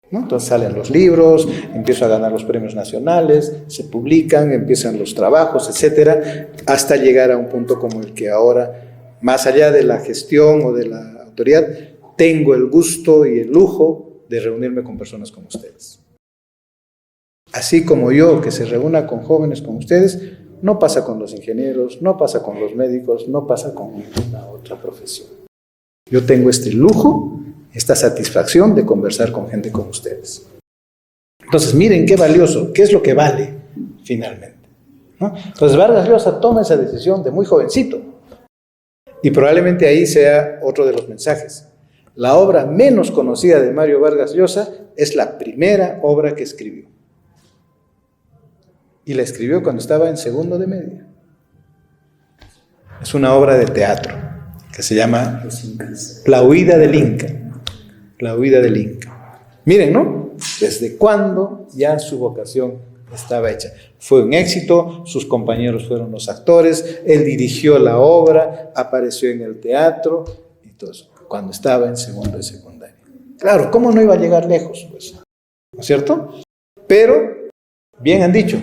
¿no? Entonces salen los libros, empiezo a ganar los premios nacionales, se publican, empiezan los trabajos, etcétera, hasta llegar a un punto como el que ahora, más allá de la gestión o de la autoridad, tengo el gusto y el lujo de reunirme con personas como ustedes. Así como yo, que se reúna con jóvenes como ustedes, no pasa con los ingenieros, no pasa con los médicos, no pasa con ninguna otra profesión. Yo tengo este lujo, esta satisfacción de conversar con gente como ustedes. Entonces, miren qué valioso, qué es lo que vale finalmente, ¿no? Entonces, Vargas Llosa toma esa decisión de muy jovencito. Y probablemente ahí sea otro de los mensajes. La obra menos conocida de Mario Vargas Llosa es la primera obra que escribió. Y la escribió cuando estaba en segundo de media. Es una obra de teatro que se llama La huida del Inca. La huida del Inca. Miren, ¿no? Desde cuándo ya su vocación estaba hecha. Fue un éxito, sus compañeros fueron los actores, él dirigió la obra, apareció en el teatro y todo eso, cuando estaba en segundo de secundaria. Claro, ¿cómo no iba a llegar lejos? Pues, ¿no es cierto? Pero, bien han dicho,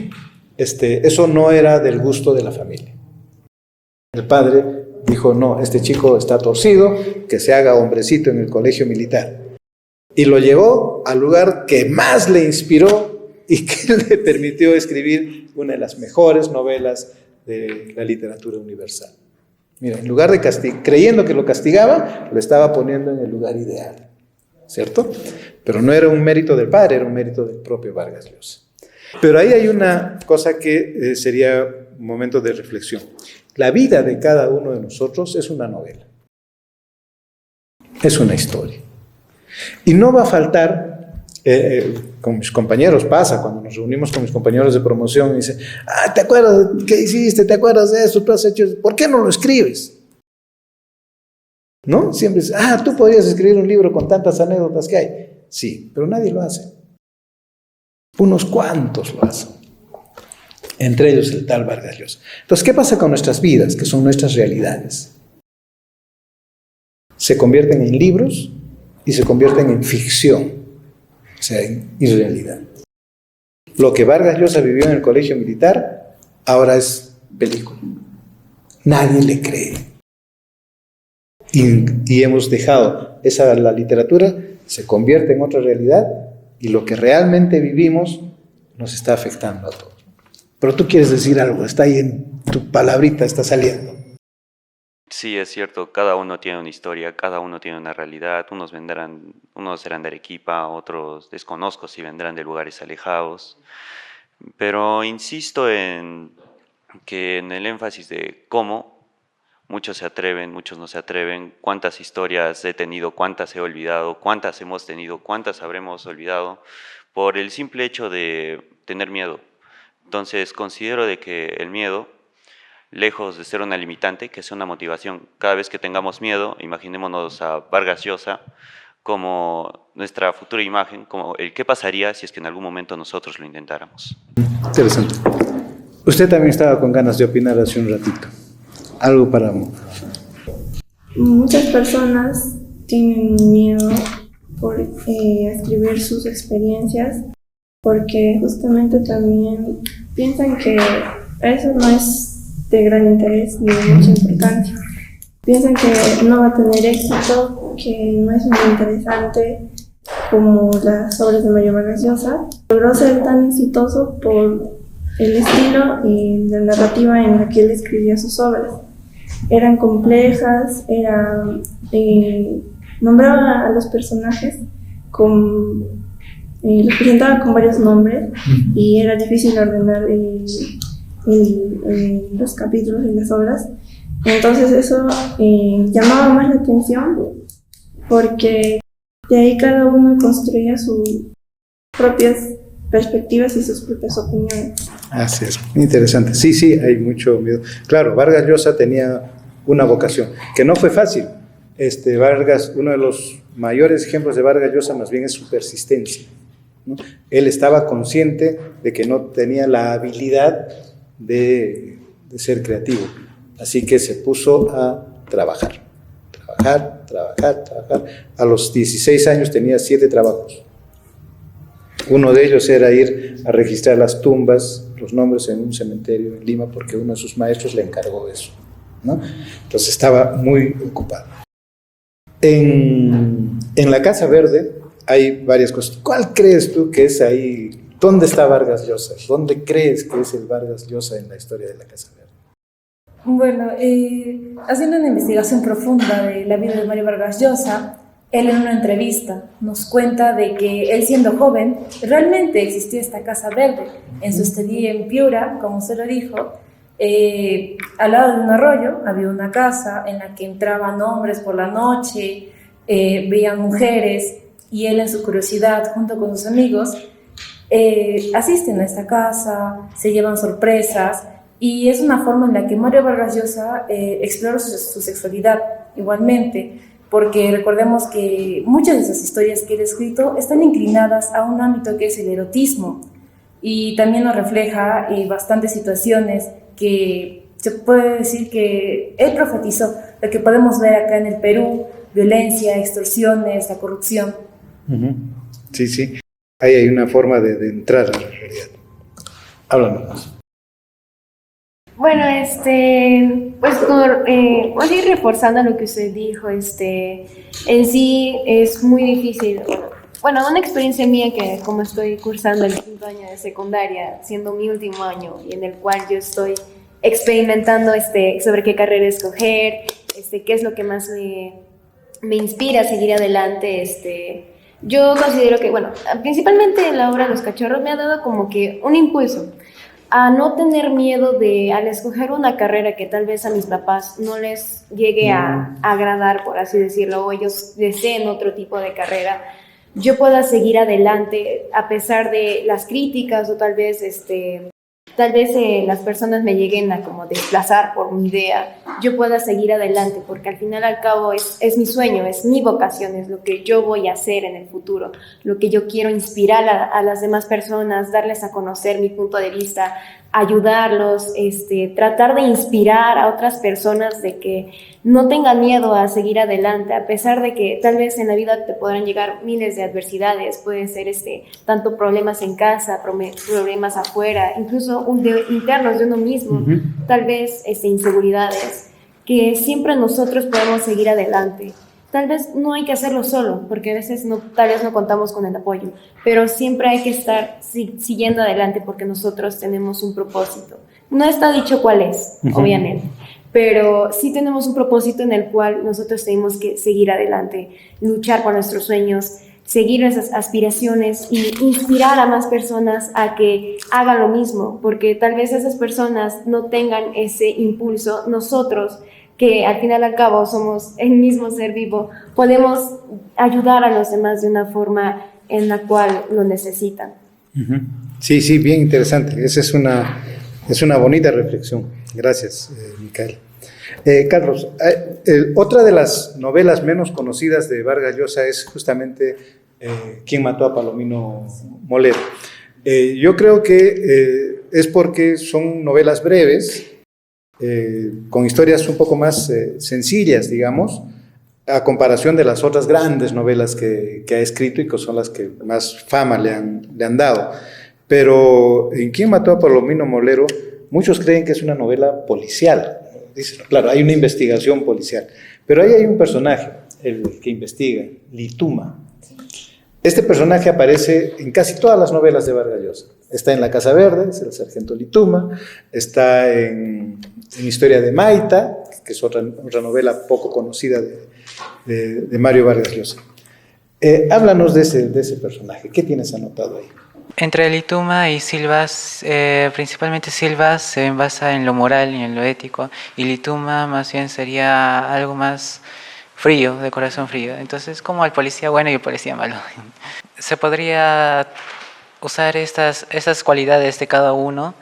eso no era del gusto de la familia. El padre dijo, no, este chico está torcido, que se haga hombrecito en el colegio militar. Y lo llevó al lugar que más le inspiró y que le permitió escribir una de las mejores novelas de la literatura universal. Mira, en lugar de creyendo que lo castigaba, lo estaba poniendo en el lugar ideal, ¿cierto? Pero no era un mérito del padre, era un mérito del propio Vargas Llosa. Pero ahí hay una cosa que sería un momento de reflexión. La vida de cada uno de nosotros es una novela, es una historia. Y no va a faltar Con mis compañeros pasa, cuando nos reunimos con mis compañeros de promoción, y dicen, ¿te acuerdas de qué hiciste? ¿Te acuerdas de eso? ¿Tú has hecho eso? ¿Por qué no lo escribes? ¿No? Siempre es, tú podrías escribir un libro con tantas anécdotas que hay. Sí, pero nadie lo hace. Unos cuantos lo hacen. Entre ellos el tal Vargas Llosa. Entonces, ¿qué pasa con nuestras vidas, que son nuestras realidades? Se convierten en libros y se convierten en ficción, o sea, en irrealidad. Lo que Vargas Llosa vivió en el colegio militar, ahora es película. Nadie le cree. Y hemos dejado la literatura, se convierte en otra realidad, y lo que realmente vivimos nos está afectando a todos. Pero tú quieres decir algo, está ahí en tu palabrita, está saliendo. Sí, es cierto, cada uno tiene una historia, cada uno tiene una realidad, unos serán de Arequipa, otros desconozco si vendrán de lugares alejados, pero insisto en el énfasis de cómo muchos se atreven, muchos no se atreven, cuántas historias he tenido, cuántas he olvidado, cuántas hemos tenido, cuántas habremos olvidado, por el simple hecho de tener miedo. Entonces considero de que el miedo, lejos de ser una limitante, que sea una motivación. Cada vez que tengamos miedo, imaginémonos a Vargas Llosa como nuestra futura imagen, como el qué pasaría si es que en algún momento nosotros lo intentáramos. Interesante. Usted también estaba con ganas de opinar hace un ratito. Algo para... Muchas personas tienen miedo por escribir sus experiencias porque justamente también piensan que eso no es de gran interés ni de mucha importancia. Piensan que no va a tener éxito, que no es muy interesante como las obras de Mario Vargas Llosa. Logró ser tan exitoso por el estilo y la narrativa en la que él escribía sus obras. Eran complejas, nombraba a los personajes los presentaba con varios nombres y era difícil ordenar los capítulos y las obras. Entonces eso llamaba más la atención porque de ahí cada uno construía sus propias perspectivas y sus propias opiniones. Así es, interesante. Sí, hay mucho miedo. Claro, Vargas Llosa tenía una vocación, que no fue fácil. Vargas, uno de los mayores ejemplos de Vargas Llosa más bien es su persistencia, ¿no? Él estaba consciente de que no tenía la habilidad de ser creativo, así que se puso a trabajar. A los 16 años tenía 7 trabajos. Uno de ellos era ir a registrar las tumbas, los nombres en un cementerio en Lima, porque uno de sus maestros le encargó eso, ¿no? Entonces estaba muy ocupado. En la Casa Verde hay varias cosas. ¿Cuál crees tú que es ahí? ¿Dónde está Vargas Llosa? ¿Dónde crees que es el Vargas Llosa en la historia de la Casa Verde? Bueno, haciendo una investigación profunda de la vida de Mario Vargas Llosa, él en una entrevista nos cuenta de que él siendo joven realmente existía esta Casa Verde. En su estadía en Piura, como se lo dijo, al lado de un arroyo había una casa en la que entraban hombres por la noche, veían mujeres, y él en su curiosidad junto con sus amigos asisten a esta casa, se llevan sorpresas, y es una forma en la que Mario Vargas Llosa explora su sexualidad igualmente, porque recordemos que muchas de esas historias que él ha escrito están inclinadas a un ámbito que es el erotismo, y también nos refleja bastantes situaciones que se puede decir que él profetizó, lo que podemos ver acá en el Perú: violencia, extorsiones, la corrupción. Sí, ahí hay una forma de entrar a la realidad. Háblanos. Bueno, pues voy a ir reforzando lo que usted dijo. En sí es muy difícil. Bueno, una experiencia mía que como estoy cursando el 5º año de secundaria, siendo mi último año, y en el cual yo estoy experimentando sobre qué carrera escoger, qué es lo que más me inspira a seguir adelante. Yo considero que, bueno, principalmente la obra Los Cachorros me ha dado como que un impulso a no tener miedo al escoger una carrera que tal vez a mis papás no les llegue a agradar, por así decirlo, o ellos deseen otro tipo de carrera. yo pueda seguir adelante a pesar de las críticas o tal vez las personas me lleguen a como desplazar por mi idea, yo pueda seguir adelante, porque al final al cabo es mi sueño, es mi vocación, es lo que yo voy a hacer en el futuro, lo que yo quiero inspirar a las demás personas, darles a conocer mi punto de vista, ayudarlos, tratar de inspirar a otras personas de que no tengan miedo a seguir adelante, a pesar de que tal vez en la vida te podrán llegar miles de adversidades, pueden ser tanto problemas en casa, problemas afuera, incluso internos de uno mismo, tal vez inseguridades, que siempre nosotros podemos seguir adelante. Tal vez no hay que hacerlo solo, porque a veces tal vez no contamos con el apoyo, pero siempre hay que estar siguiendo adelante porque nosotros tenemos un propósito. No está dicho cuál es, obviamente, pero sí tenemos un propósito en el cual nosotros tenemos que seguir adelante, luchar por nuestros sueños, seguir nuestras aspiraciones y inspirar a más personas a que hagan lo mismo, porque tal vez esas personas no tengan ese impulso. Nosotros, que al final al cabo somos el mismo ser vivo, podemos ayudar a los demás de una forma en la cual lo necesitan. Sí, sí, bien interesante. Esa es una bonita reflexión. Gracias, Micaela. Carlos, otra de las novelas menos conocidas de Vargas Llosa es justamente ¿Quién mató a Palomino Molero? Yo creo que es porque son novelas breves, con historias un poco más sencillas, digamos, a comparación de las otras grandes novelas que ha escrito y que son las que más fama le han dado. Pero en ¿Quién mató a Palomino Molero? Muchos creen que es una novela policial. Dicen, claro, hay una investigación policial, pero ahí hay un personaje, el que investiga, Lituma. Este personaje aparece en casi todas las novelas de Vargas Llosa. Está en La Casa Verde, es el sargento Lituma, está en Historia de Maita, que es otra novela poco conocida de Mario Vargas Llosa. Háblanos de ese personaje, ¿qué tienes anotado ahí? Entre Lituma y Silvas, principalmente Silvas se basa en lo moral y en lo ético, y Lituma más bien sería algo más frío, de corazón frío. Entonces, como el policía bueno y el policía malo. Se podría usar estas cualidades de cada uno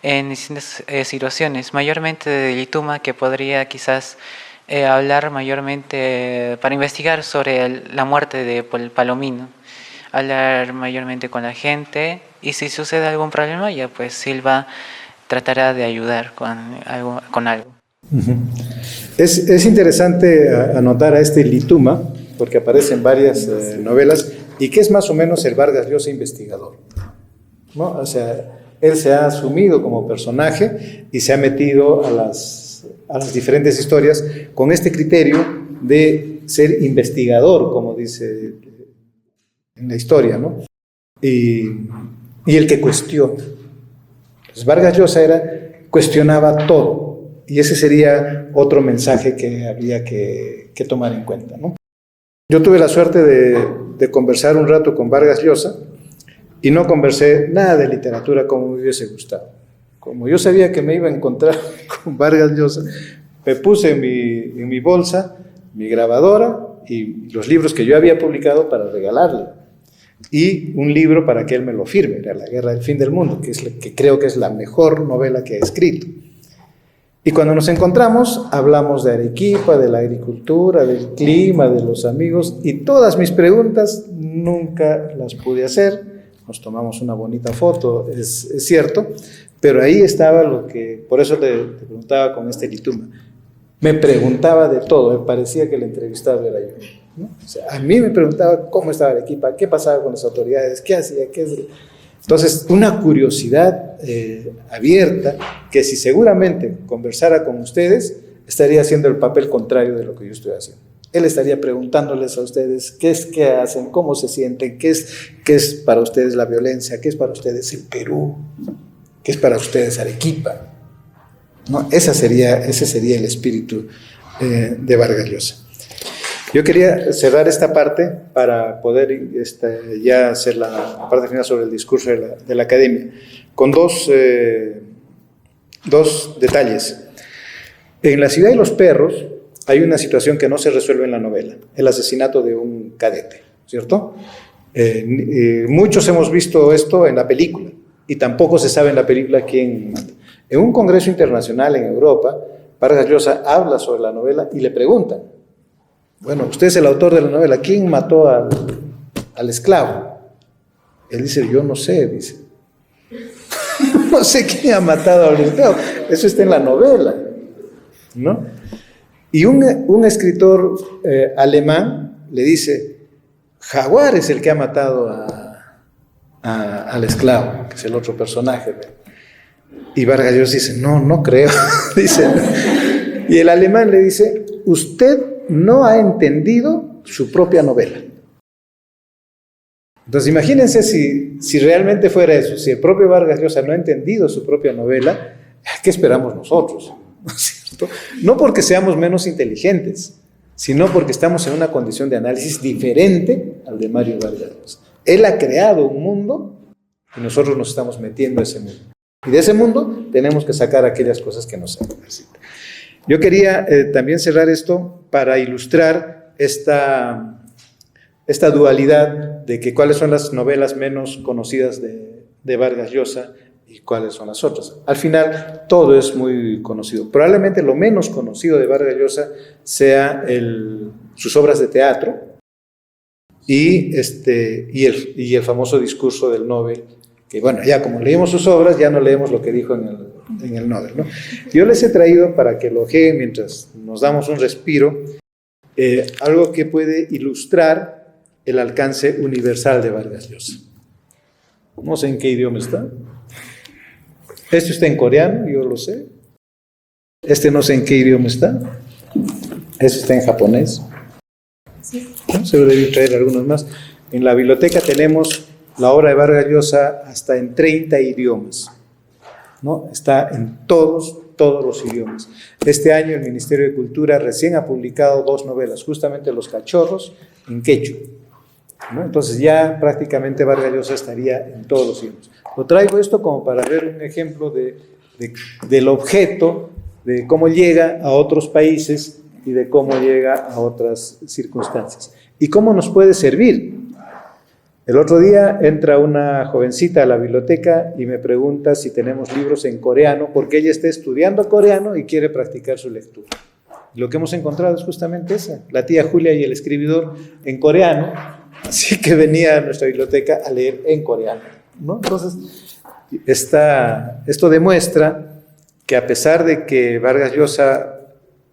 en distintas situaciones, mayormente de Lituma, que podría quizás hablar mayormente para investigar sobre la muerte de Palomino, hablar mayormente con la gente, y si sucede algún problema, ya pues Silva tratará de ayudar con algo. Es interesante anotar a este Lituma, porque aparece en varias novelas, y que es más o menos el Vargas Llosa investigador, ¿no? O sea, él se ha asumido como personaje y se ha metido a las diferentes historias con este criterio de ser investigador, como dice en la historia, ¿no? Y el que cuestiona. Pues Vargas Llosa cuestionaba todo, y ese sería otro mensaje que habría que tomar en cuenta, ¿no? Yo tuve la suerte de conversar un rato con Vargas Llosa y no conversé nada de literatura como me hubiese gustado. Como yo sabía que me iba a encontrar con Vargas Llosa, me puse en mi bolsa mi grabadora y los libros que yo había publicado para regalarle, y un libro para que él me lo firme, era La Guerra del Fin del Mundo, que creo que es la mejor novela que ha escrito. Y cuando nos encontramos, hablamos de Arequipa, de la agricultura, del clima, de los amigos, y todas mis preguntas nunca las pude hacer. Nos tomamos una bonita foto, es cierto, pero ahí estaba por eso le preguntaba con este Lituma. Me preguntaba de todo, me parecía que el entrevistado era yo, ¿no? O sea, a mí me preguntaba cómo estaba Arequipa, qué pasaba con las autoridades, qué hacía, qué hacía. Entonces, una curiosidad abierta, que si seguramente conversara con ustedes, estaría haciendo el papel contrario de lo que yo estoy haciendo. Él estaría preguntándoles a ustedes qué hacen, cómo se sienten, qué es para ustedes la violencia, qué es para ustedes el Perú, qué es para ustedes Arequipa, ¿no? Ese sería el espíritu de Vargas Llosa. Yo quería cerrar esta parte para poder ya hacer la parte final sobre el discurso de la academia, con dos detalles. En La Ciudad y los Perros hay una situación que no se resuelve en la novela, el asesinato de un cadete, ¿cierto? Muchos hemos visto esto en la película y tampoco se sabe en la película quién mata. En un congreso internacional en Europa, Vargas Llosa habla sobre la novela y le preguntan, bueno, usted es el autor de la novela, ¿quién mató al esclavo? Él dice, yo no sé, dice. No sé quién ha matado al esclavo, eso está en la novela, ¿no? Y un escritor alemán le dice, Jaguar es el que ha matado al esclavo, que es el otro personaje. Y Vargas Llosa dice, no creo. Dice, y el alemán le dice, usted no ha entendido su propia novela. Entonces imagínense si realmente fuera eso, si el propio Vargas Llosa no ha entendido su propia novela, ¿qué esperamos nosotros? ¿No es cierto? No porque seamos menos inteligentes, sino porque estamos en una condición de análisis diferente al de Mario Vargas Llosa. Él ha creado un mundo y nosotros nos estamos metiendo a ese mundo. Y de ese mundo tenemos que sacar aquellas cosas que nos necesitan. Yo quería también cerrar esto para ilustrar esta dualidad de que cuáles son las novelas menos conocidas de Vargas Llosa y cuáles son las otras. Al final, todo es muy conocido. Probablemente lo menos conocido de Vargas Llosa sea sus obras de teatro y el famoso discurso del Nobel, que bueno, ya como leímos sus obras, ya no leemos lo que dijo en el Nobel, ¿no? Yo les he traído para que lo ojeen mientras nos damos un respiro, algo que puede ilustrar el alcance universal de Vargas Llosa. No sé en qué idioma está. Este está en coreano, yo lo sé. Este no sé en qué idioma está. Este está en japonés. ¿No? Se debe traer algunos más. En la biblioteca tenemos la obra de Vargas Llosa hasta en 30 idiomas, ¿no? Está en todos los idiomas. Este año el Ministerio de Cultura recién ha publicado 2 novelas, justamente Los Cachorros en quechua, ¿no? Entonces ya prácticamente Vargas Llosa estaría en todos los idiomas. Lo traigo esto como para ver un ejemplo del objeto, de cómo llega a otros países y de cómo llega a otras circunstancias. Y cómo nos puede servir. El otro día entra una jovencita a la biblioteca y me pregunta si tenemos libros en coreano, porque ella está estudiando coreano y quiere practicar su lectura. Y lo que hemos encontrado es justamente esa, la tía Julia y el escribidor en coreano, así que venía a nuestra biblioteca a leer en coreano, ¿no? Entonces, esto demuestra que a pesar de que Vargas Llosa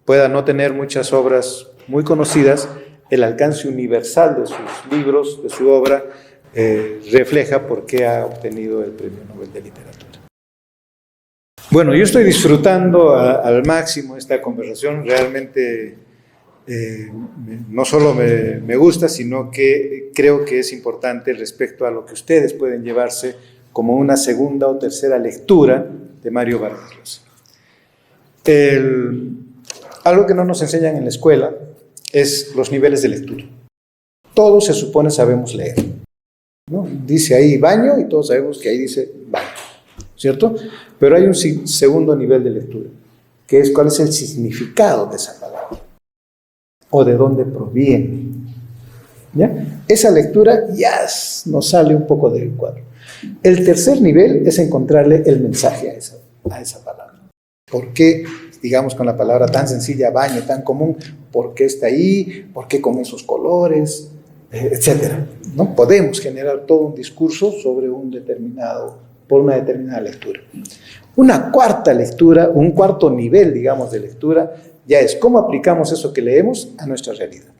pueda no tener muchas obras muy conocidas, el alcance universal de sus libros, de su obra, refleja por qué ha obtenido el Premio Nobel de Literatura. Bueno, yo estoy disfrutando al máximo esta conversación, realmente no solo me gusta, sino que creo que es importante respecto a lo que ustedes pueden llevarse como una segunda o tercera lectura de Mario Vargas Llosa. Algo que no nos enseñan en la escuela es los niveles de lectura. Todos se supone sabemos leer, ¿no? Dice ahí baño y todos sabemos que ahí dice baño, ¿cierto? Pero hay un segundo nivel de lectura, que es cuál es el significado de esa palabra o de dónde proviene, ¿ya? Esa lectura ya nos sale un poco del cuadro. El tercer nivel es encontrarle el mensaje a esa palabra. ¿Por qué? Digamos, con la palabra tan sencilla, baño, tan común, ¿por qué está ahí? ¿Por qué con esos colores? Etcétera, ¿no? Podemos generar todo un discurso sobre por una determinada lectura. Una cuarta lectura, un cuarto nivel, digamos, de lectura, ya es cómo aplicamos eso que leemos a nuestra realidad.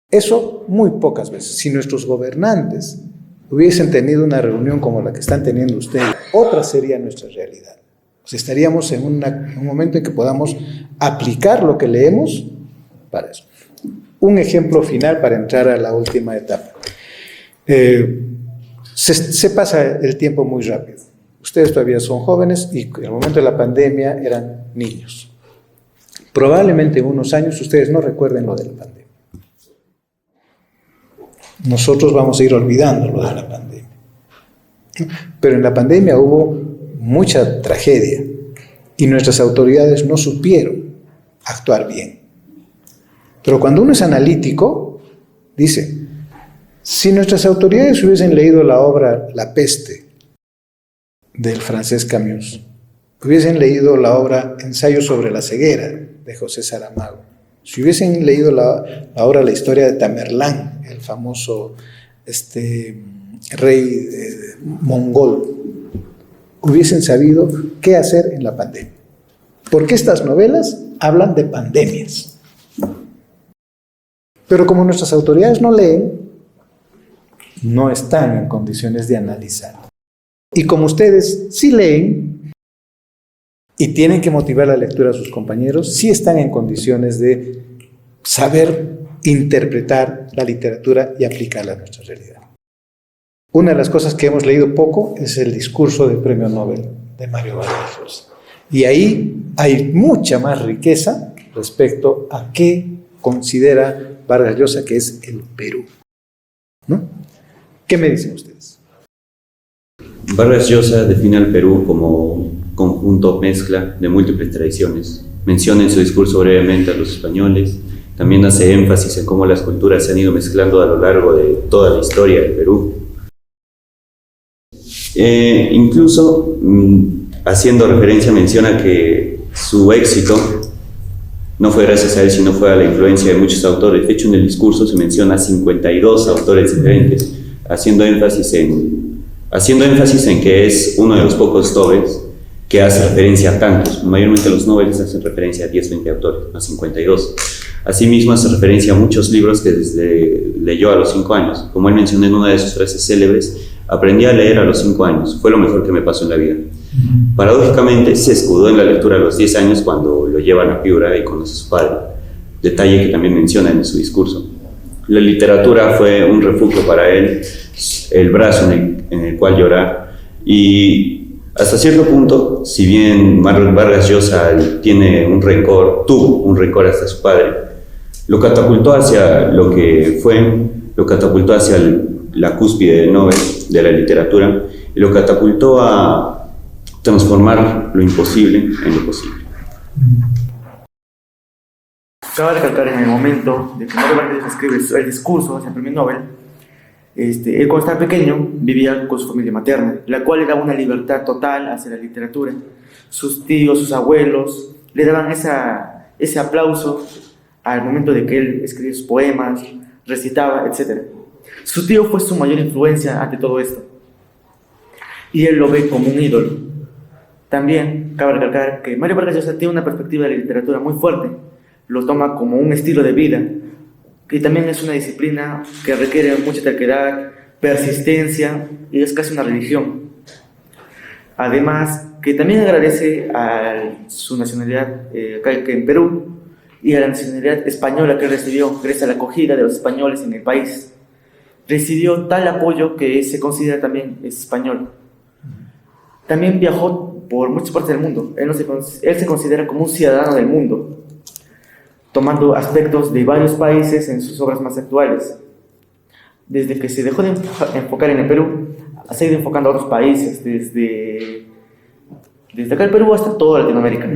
Eso muy pocas veces. Si nuestros gobernantes hubiesen tenido una reunión como la que están teniendo ustedes, otra sería nuestra realidad. Estaríamos en un momento en que podamos aplicar lo que leemos para eso. Un ejemplo final para entrar a la última etapa. Se pasa el tiempo muy rápido. Ustedes todavía son jóvenes y en el momento de la pandemia eran niños. Probablemente en unos años ustedes no recuerden lo de la pandemia. Nosotros vamos a ir olvidando lo de la pandemia. Pero en la pandemia hubo mucha tragedia y nuestras autoridades no supieron actuar bien. Pero cuando uno es analítico, dice, Si nuestras autoridades hubiesen leído la obra La peste del francés Camus, hubiesen leído la obra Ensayo sobre la ceguera de José Saramago, si hubiesen leído ahora la historia de Tamerlán, el famoso rey mongol, hubiesen sabido qué hacer en la pandemia. Porque estas novelas hablan de pandemias. Pero como nuestras autoridades no leen, no están en condiciones de analizar. Y como ustedes sí leen y tienen que motivar la lectura a sus compañeros, sí están en condiciones de saber interpretar la literatura y aplicarla a nuestra realidad. Una de las cosas que hemos leído poco es el discurso del Premio Nobel de Mario Vargas Llosa. Y ahí hay mucha más riqueza respecto a qué considera Vargas Llosa que es el Perú, ¿no? ¿Qué me dicen ustedes? Vargas Llosa define al Perú como un conjunto mezcla de múltiples tradiciones. Menciona en su discurso brevemente a los españoles. También hace énfasis en cómo las culturas se han ido mezclando a lo largo de toda la historia del Perú. Incluso haciendo referencia menciona que su éxito no fue gracias a él, sino fue a la influencia de muchos autores. De hecho, en el discurso se menciona 52 autores diferentes, haciendo énfasis en que es uno de los pocos Nobels que hace referencia a tantos. Mayormente los Nobels hacen referencia a 10-20 autores, a 52. Asimismo, hace referencia a muchos libros que leyó a los 5 años. Como él mencionó en una de sus frases célebres, aprendí a leer a los 5 años, fue lo mejor que me pasó en la vida. Paradójicamente, se escudó en la lectura a los 10 años cuando lo llevan a Piura y conoce a su padre, detalle que también menciona en su discurso. La literatura fue un refugio para él, el brazo en el cual llorar, y hasta cierto punto, si bien Vargas Llosa tuvo un rencor hacia su padre, lo catapultó hacia lo que fue, lo catapultó hacia la cúspide del Nobel de la literatura y lo catapultó a transformar lo imposible en lo posible. Cabe recalcar en el momento de que Mario Vargas Llosa escribe el discurso hacia el premio Nobel, él cuando estaba pequeño vivía con su familia materna, la cual le daba una libertad total hacia la literatura. Sus tíos, sus abuelos le daban ese aplauso al momento de que él escribía sus poemas, recitaba, etc. Su tío fue su mayor influencia ante todo esto y él lo ve como un ídolo. También cabe recalcar que Mario Vargas Llosa tiene una perspectiva de la literatura muy fuerte, lo toma como un estilo de vida, que también es una disciplina que requiere mucha terquedad, persistencia y es casi una religión. Además, que también agradece a su nacionalidad acá en Perú y a la nacionalidad española que recibió gracias a la acogida de los españoles en el país. Recibió tal apoyo que se considera también español. También viajó por muchas partes del mundo. Él se considera como un ciudadano del mundo, tomando aspectos de varios países en sus obras más actuales. Desde que se dejó de enfocar en el Perú, ha seguido enfocando a otros países, desde acá el Perú hasta toda Latinoamérica.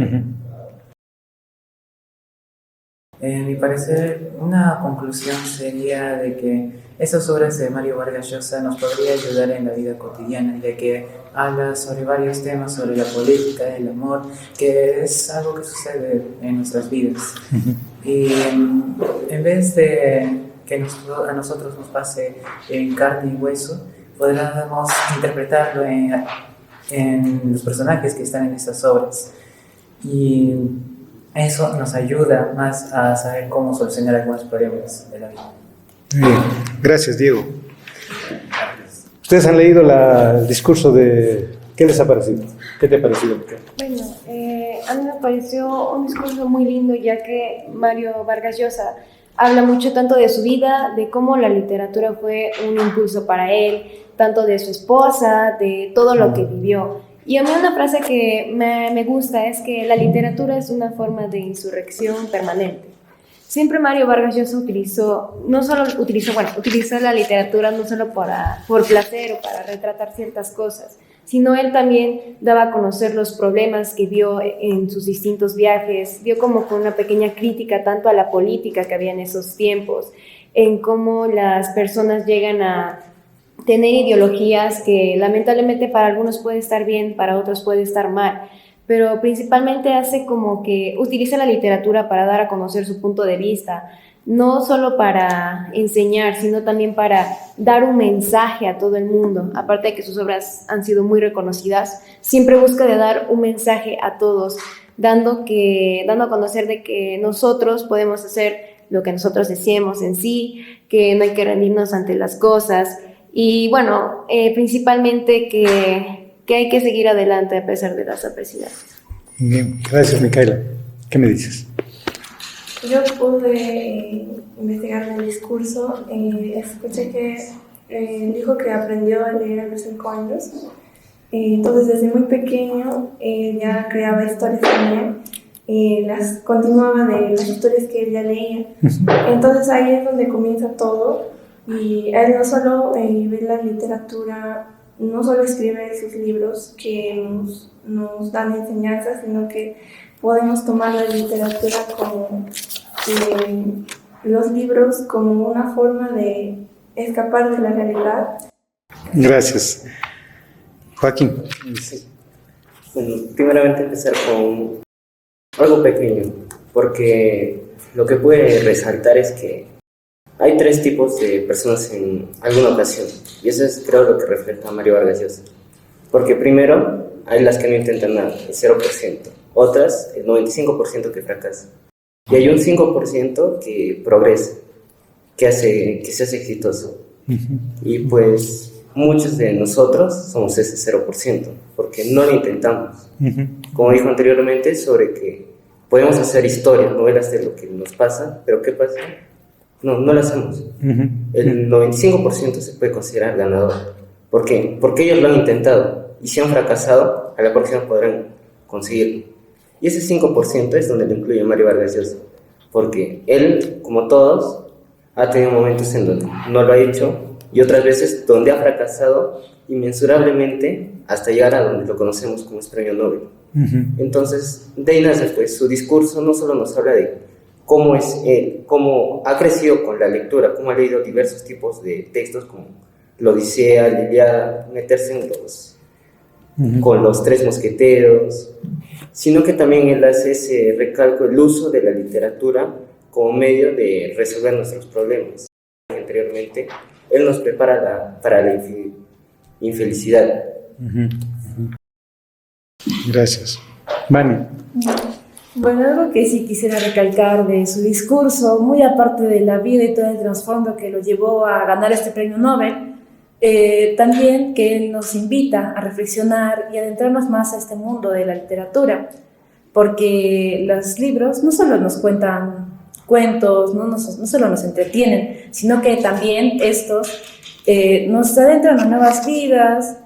En mi parecer, una conclusión sería de que esas obras de Mario Vargas Llosa nos podría ayudar en la vida cotidiana, ya que habla sobre varios temas, sobre la política, el amor, que es algo que sucede en nuestras vidas. Y en vez de que a nosotros nos pase en carne y hueso, podríamos interpretarlo en los personajes que están en estas obras. Y eso nos ayuda más a saber cómo solucionar algunos problemas de la vida. Muy bien, gracias Diego. Ustedes han leído el discurso de... ¿Qué les ha parecido? ¿Qué te ha parecido, Miquel? Bueno, a mí me pareció un discurso muy lindo, ya que Mario Vargas Llosa habla mucho tanto de su vida, de cómo la literatura fue un impulso para él, tanto de su esposa, de todo lo que vivió. Y a mí una frase que me gusta es que la literatura es una forma de insurrección permanente. Siempre Mario Vargas Llosa utilizó la literatura no solo por placer o para retratar ciertas cosas, sino él también daba a conocer los problemas que vio en sus distintos viajes, vio como con una pequeña crítica tanto a la política que había en esos tiempos, en cómo las personas llegan a tener ideologías que lamentablemente para algunos puede estar bien, para otros puede estar mal, pero principalmente hace como que utiliza la literatura para dar a conocer su punto de vista, no solo para enseñar, sino también para dar un mensaje a todo el mundo. Aparte de que sus obras han sido muy reconocidas, siempre busca de dar un mensaje a todos, dando a conocer de que nosotros podemos hacer lo que nosotros deseemos en sí, que no hay que rendirnos ante las cosas y bueno, principalmente que hay que seguir adelante a pesar de las adversidades. Bien, gracias Micaela. ¿Qué me dices? Yo pude investigar en el discurso, escuché que dijo que aprendió a leer a los 5 años, entonces desde muy pequeño ya creaba historias también, las continuaba de las historias que él ya leía, entonces ahí es donde comienza todo y él no solo ve la literatura, no solo escribe sus libros que nos dan enseñanzas, sino que podemos tomar la literatura como los libros como una forma de escapar de la realidad. Gracias. Joaquín. Bueno, primeramente empezar con algo pequeño, porque lo que puede resaltar es que hay 3 tipos de personas en alguna ocasión, y eso es creo lo que refleja Mario Vargas Llosa. Porque primero hay las que no intentan nada, el 0%, otras el 95% que fracasa, y hay un 5% que progresa, que se hace exitoso. Y pues muchos de nosotros somos ese 0%, porque no lo intentamos. Como dijo anteriormente, sobre que podemos hacer historias, novelas de lo que nos pasa, pero ¿qué pasa? No lo hacemos. El 95% se puede considerar ganador. ¿Por qué? Porque ellos lo han intentado, y si han fracasado, a la próxima podrán conseguirlo. Y ese 5% es donde lo incluye Mario Vargas Llosa, porque él, como todos, ha tenido momentos en donde no lo ha hecho y otras veces donde ha fracasado inmensurablemente hasta llegar a donde lo conocemos como premio Nobel. Entonces, de ahí nace pues, su discurso no solo nos habla de cómo es él, cómo ha crecido con la lectura, cómo ha leído diversos tipos de textos como la Odisea, la Ilíada, meterse con los 3 mosqueteros, sino que también él hace ese recalco, el uso de la literatura como medio de resolver nuestros problemas. Anteriormente, él nos prepara para la infelicidad. Gracias. Mani. Bueno, algo que sí quisiera recalcar de su discurso, muy aparte de la vida y todo el trasfondo que lo llevó a ganar este premio Nobel, también que él nos invita a reflexionar y adentrarnos más a este mundo de la literatura, porque los libros no solo nos cuentan cuentos, no solo nos entretienen, sino que también estos nos adentran a nuevas vidas,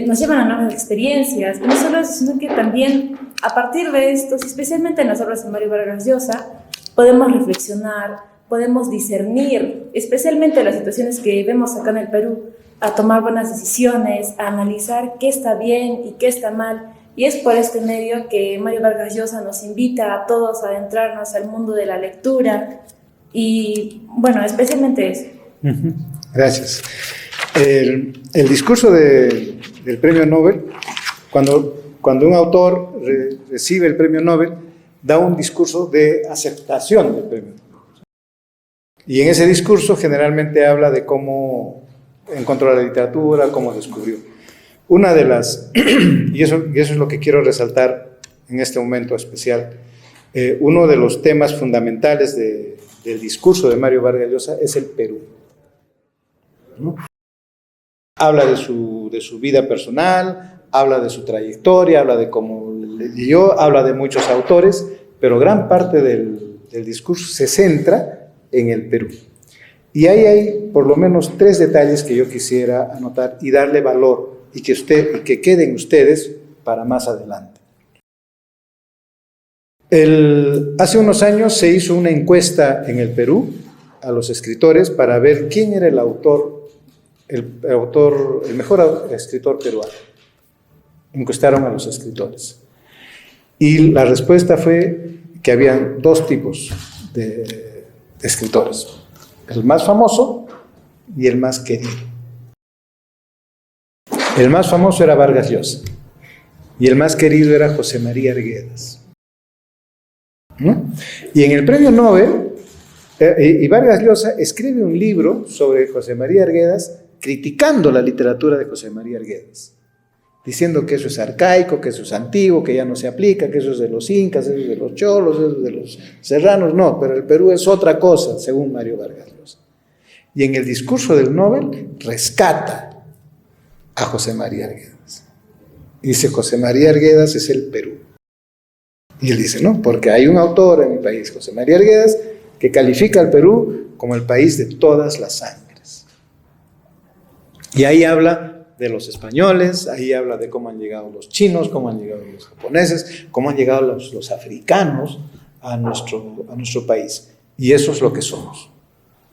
nos llevan a nuevas experiencias, y no solo eso, sino que también a partir de estos, especialmente en las obras de Mario Vargas Llosa, podemos reflexionar, podemos discernir, especialmente las situaciones que vemos acá en el Perú, a tomar buenas decisiones, a analizar qué está bien y qué está mal. Y es por este medio que Mario Vargas Llosa nos invita a todos a adentrarnos al mundo de la lectura y, bueno, especialmente eso. Gracias. El discurso del premio Nobel, cuando un autor recibe el premio Nobel, da un discurso de aceptación del premio Nobel. Y en ese discurso generalmente habla de cómo encontró la literatura, cómo descubrió. Una de las, y eso es lo que quiero resaltar en este momento especial, uno de los temas fundamentales del discurso de Mario Vargas Llosa es el Perú, ¿no? Habla de su vida personal, habla de su trayectoria, habla de cómo leyó, habla de muchos autores, pero gran parte del discurso se centra en el Perú. Y ahí hay por lo menos 3 detalles que yo quisiera anotar y darle valor y que queden ustedes para más adelante. Hace unos años se hizo una encuesta en el Perú a los escritores para ver quién era el mejor escritor peruano. Encuestaron a los escritores. Y la respuesta fue que habían 2 tipos escritores. El más famoso y el más querido. El más famoso era Vargas Llosa y el más querido era José María Arguedas. ¿No? Y en el premio Nobel, y Vargas Llosa escribe un libro sobre José María Arguedas criticando la literatura de José María Arguedas, diciendo que eso es arcaico, que eso es antiguo, que ya no se aplica, que eso es de los incas, eso es de los cholos, eso es de los serranos. No, pero el Perú es otra cosa, según Mario Vargas Llosa. Y en el discurso del Nobel rescata a José María Arguedas. Dice, José María Arguedas es el Perú. Y él dice, no, porque hay un autor en mi país, José María Arguedas, que califica al Perú como el país de todas las sangres. Y ahí habla de los españoles, ahí habla de cómo han llegado los chinos, cómo han llegado los japoneses, cómo han llegado los africanos a nuestro país. Y eso es lo que somos,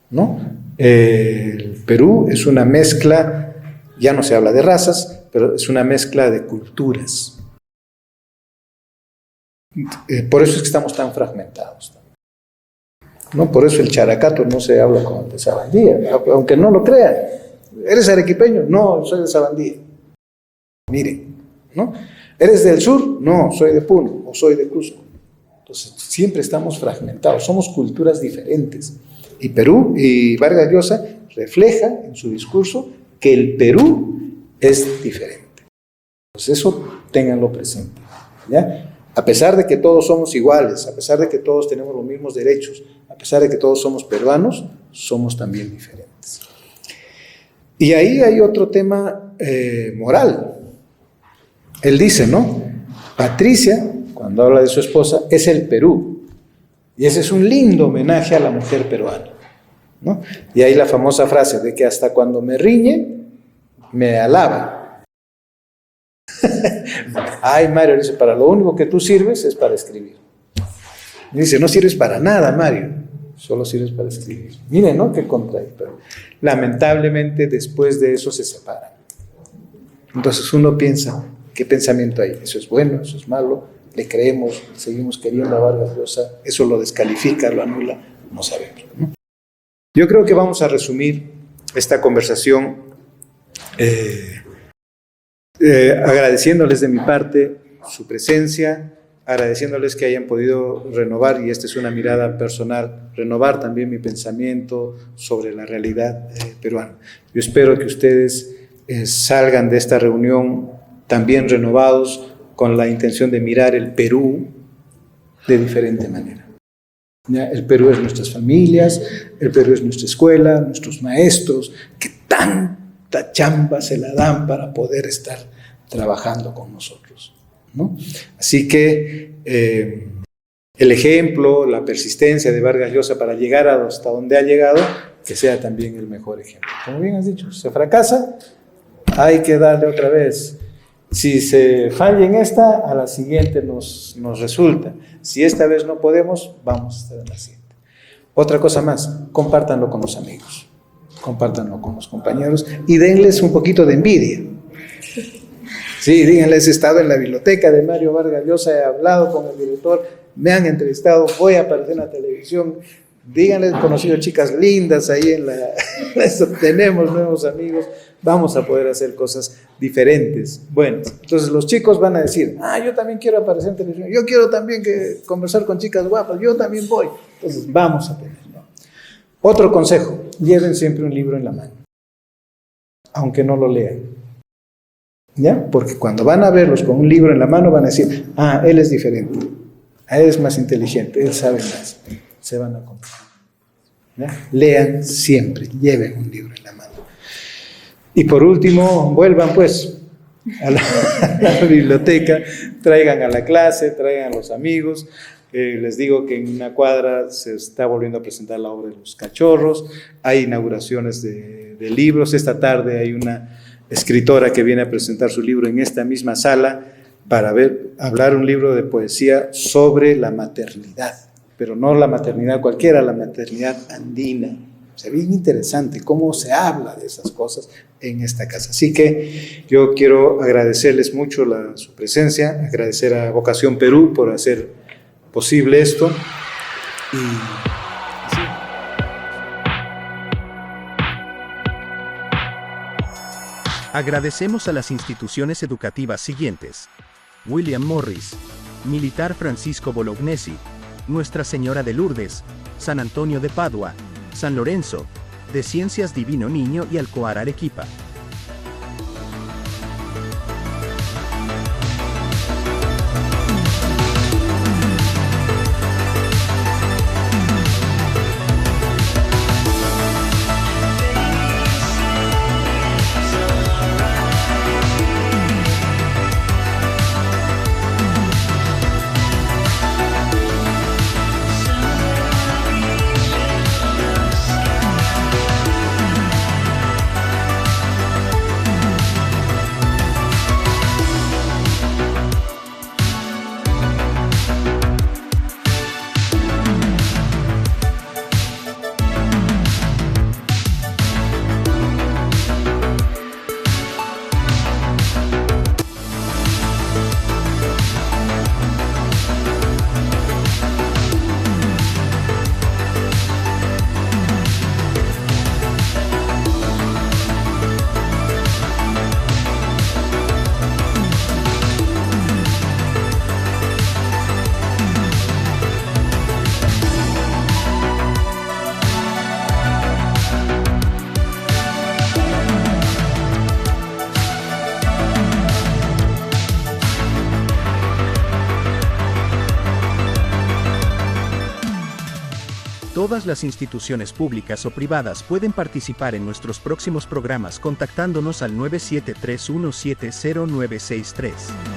¿no? El Perú es una mezcla, ya no se habla de razas, pero es una mezcla de culturas. Por eso es que estamos tan fragmentados, ¿no? Por eso el characato no se habla como el de Sabandía, aunque no lo crean. ¿Eres arequipeño? No, soy de Sabandía. Miren, ¿no? ¿Eres del sur? No, soy de Puno o soy de Cusco. Entonces, siempre estamos fragmentados, somos culturas diferentes. Y Perú, y Vargas Llosa refleja en su discurso que el Perú es diferente. Entonces, eso ténganlo presente, ¿ya? A pesar de que todos somos iguales, a pesar de que todos tenemos los mismos derechos, a pesar de que todos somos peruanos, somos también diferentes. Y ahí hay otro tema moral. Él dice, ¿no? Patricia, cuando habla de su esposa, es el Perú. Y ese es un lindo homenaje a la mujer peruana, ¿no? Y ahí la famosa frase de que hasta cuando me riñe, me alaba. Ay, Mario, dice, para lo único que tú sirves es para escribir. Y dice, no sirves para nada, Mario, solo sirves para escribir. Miren, ¿no? Qué contradictorio. Lamentablemente, después de eso se separan. Entonces uno piensa, ¿qué pensamiento hay? ¿Eso es bueno? ¿Eso es malo? ¿Le creemos? ¿Seguimos queriendo a Vargas Llosa? ¿Eso lo descalifica, lo anula? No sabemos, ¿no? Yo creo que vamos a resumir esta conversación agradeciéndoles de mi parte su presencia, agradeciéndoles que hayan podido renovar, y esta es una mirada personal, renovar también mi pensamiento sobre la realidad peruana. Yo espero que ustedes salgan de esta reunión también renovados con la intención de mirar el Perú de diferente manera. ¿Ya? El Perú es nuestras familias, el Perú es nuestra escuela, nuestros maestros, que tanta chamba se la dan para poder estar trabajando con nosotros, ¿no? Así que el ejemplo, la persistencia de Vargas Llosa para llegar hasta donde ha llegado, que sea también el mejor ejemplo. Como bien has dicho, se fracasa, hay que darle otra vez. Si se falla en esta, a la siguiente nos resulta. Si esta vez no podemos, vamos a estar en la siguiente. Otra cosa más, compártanlo con los amigos, compártanlo con los compañeros y denles un poquito de envidia. Sí, díganles, he estado en la biblioteca de Mario Vargas Llosa, he hablado con el director, me han entrevistado, voy a aparecer en la televisión. Díganles, he conocido chicas lindas ahí en la... tenemos nuevos amigos, vamos a poder hacer cosas diferentes. Bueno, entonces los chicos van a decir, yo también quiero aparecer en televisión, yo quiero también conversar con chicas guapas, yo también voy. Entonces vamos a tener, ¿no? Otro consejo, lleven siempre un libro en la mano, aunque no lo lean, ¿ya? Porque cuando van a verlos con un libro en la mano van a decir, él es diferente, él es más inteligente, él sabe más. Se van a comprar, ¿ya? Lean siempre, lleven un libro en la mano. Y por último, vuelvan pues a la biblioteca, traigan a la clase, traigan a los amigos. Les digo que en una cuadra se está volviendo a presentar la obra de Los Cachorros, hay inauguraciones de libros. Esta tarde hay una escritora que viene a presentar su libro en esta misma sala para hablar un libro de poesía sobre la maternidad. Pero no la maternidad cualquiera, la maternidad andina. O sea, bien interesante cómo se habla de esas cosas en esta casa. Así que yo quiero agradecerles mucho su presencia, agradecer a Vocación Perú por hacer posible esto. Y sí. Agradecemos a las instituciones educativas siguientes: William Morris, Militar Francisco Bolognesi, Nuestra Señora de Lourdes, San Antonio de Padua, San Lorenzo, de Ciencias Divino Niño y Alcoar Arequipa. Todas las instituciones públicas o privadas pueden participar en nuestros próximos programas contactándonos al 973170963.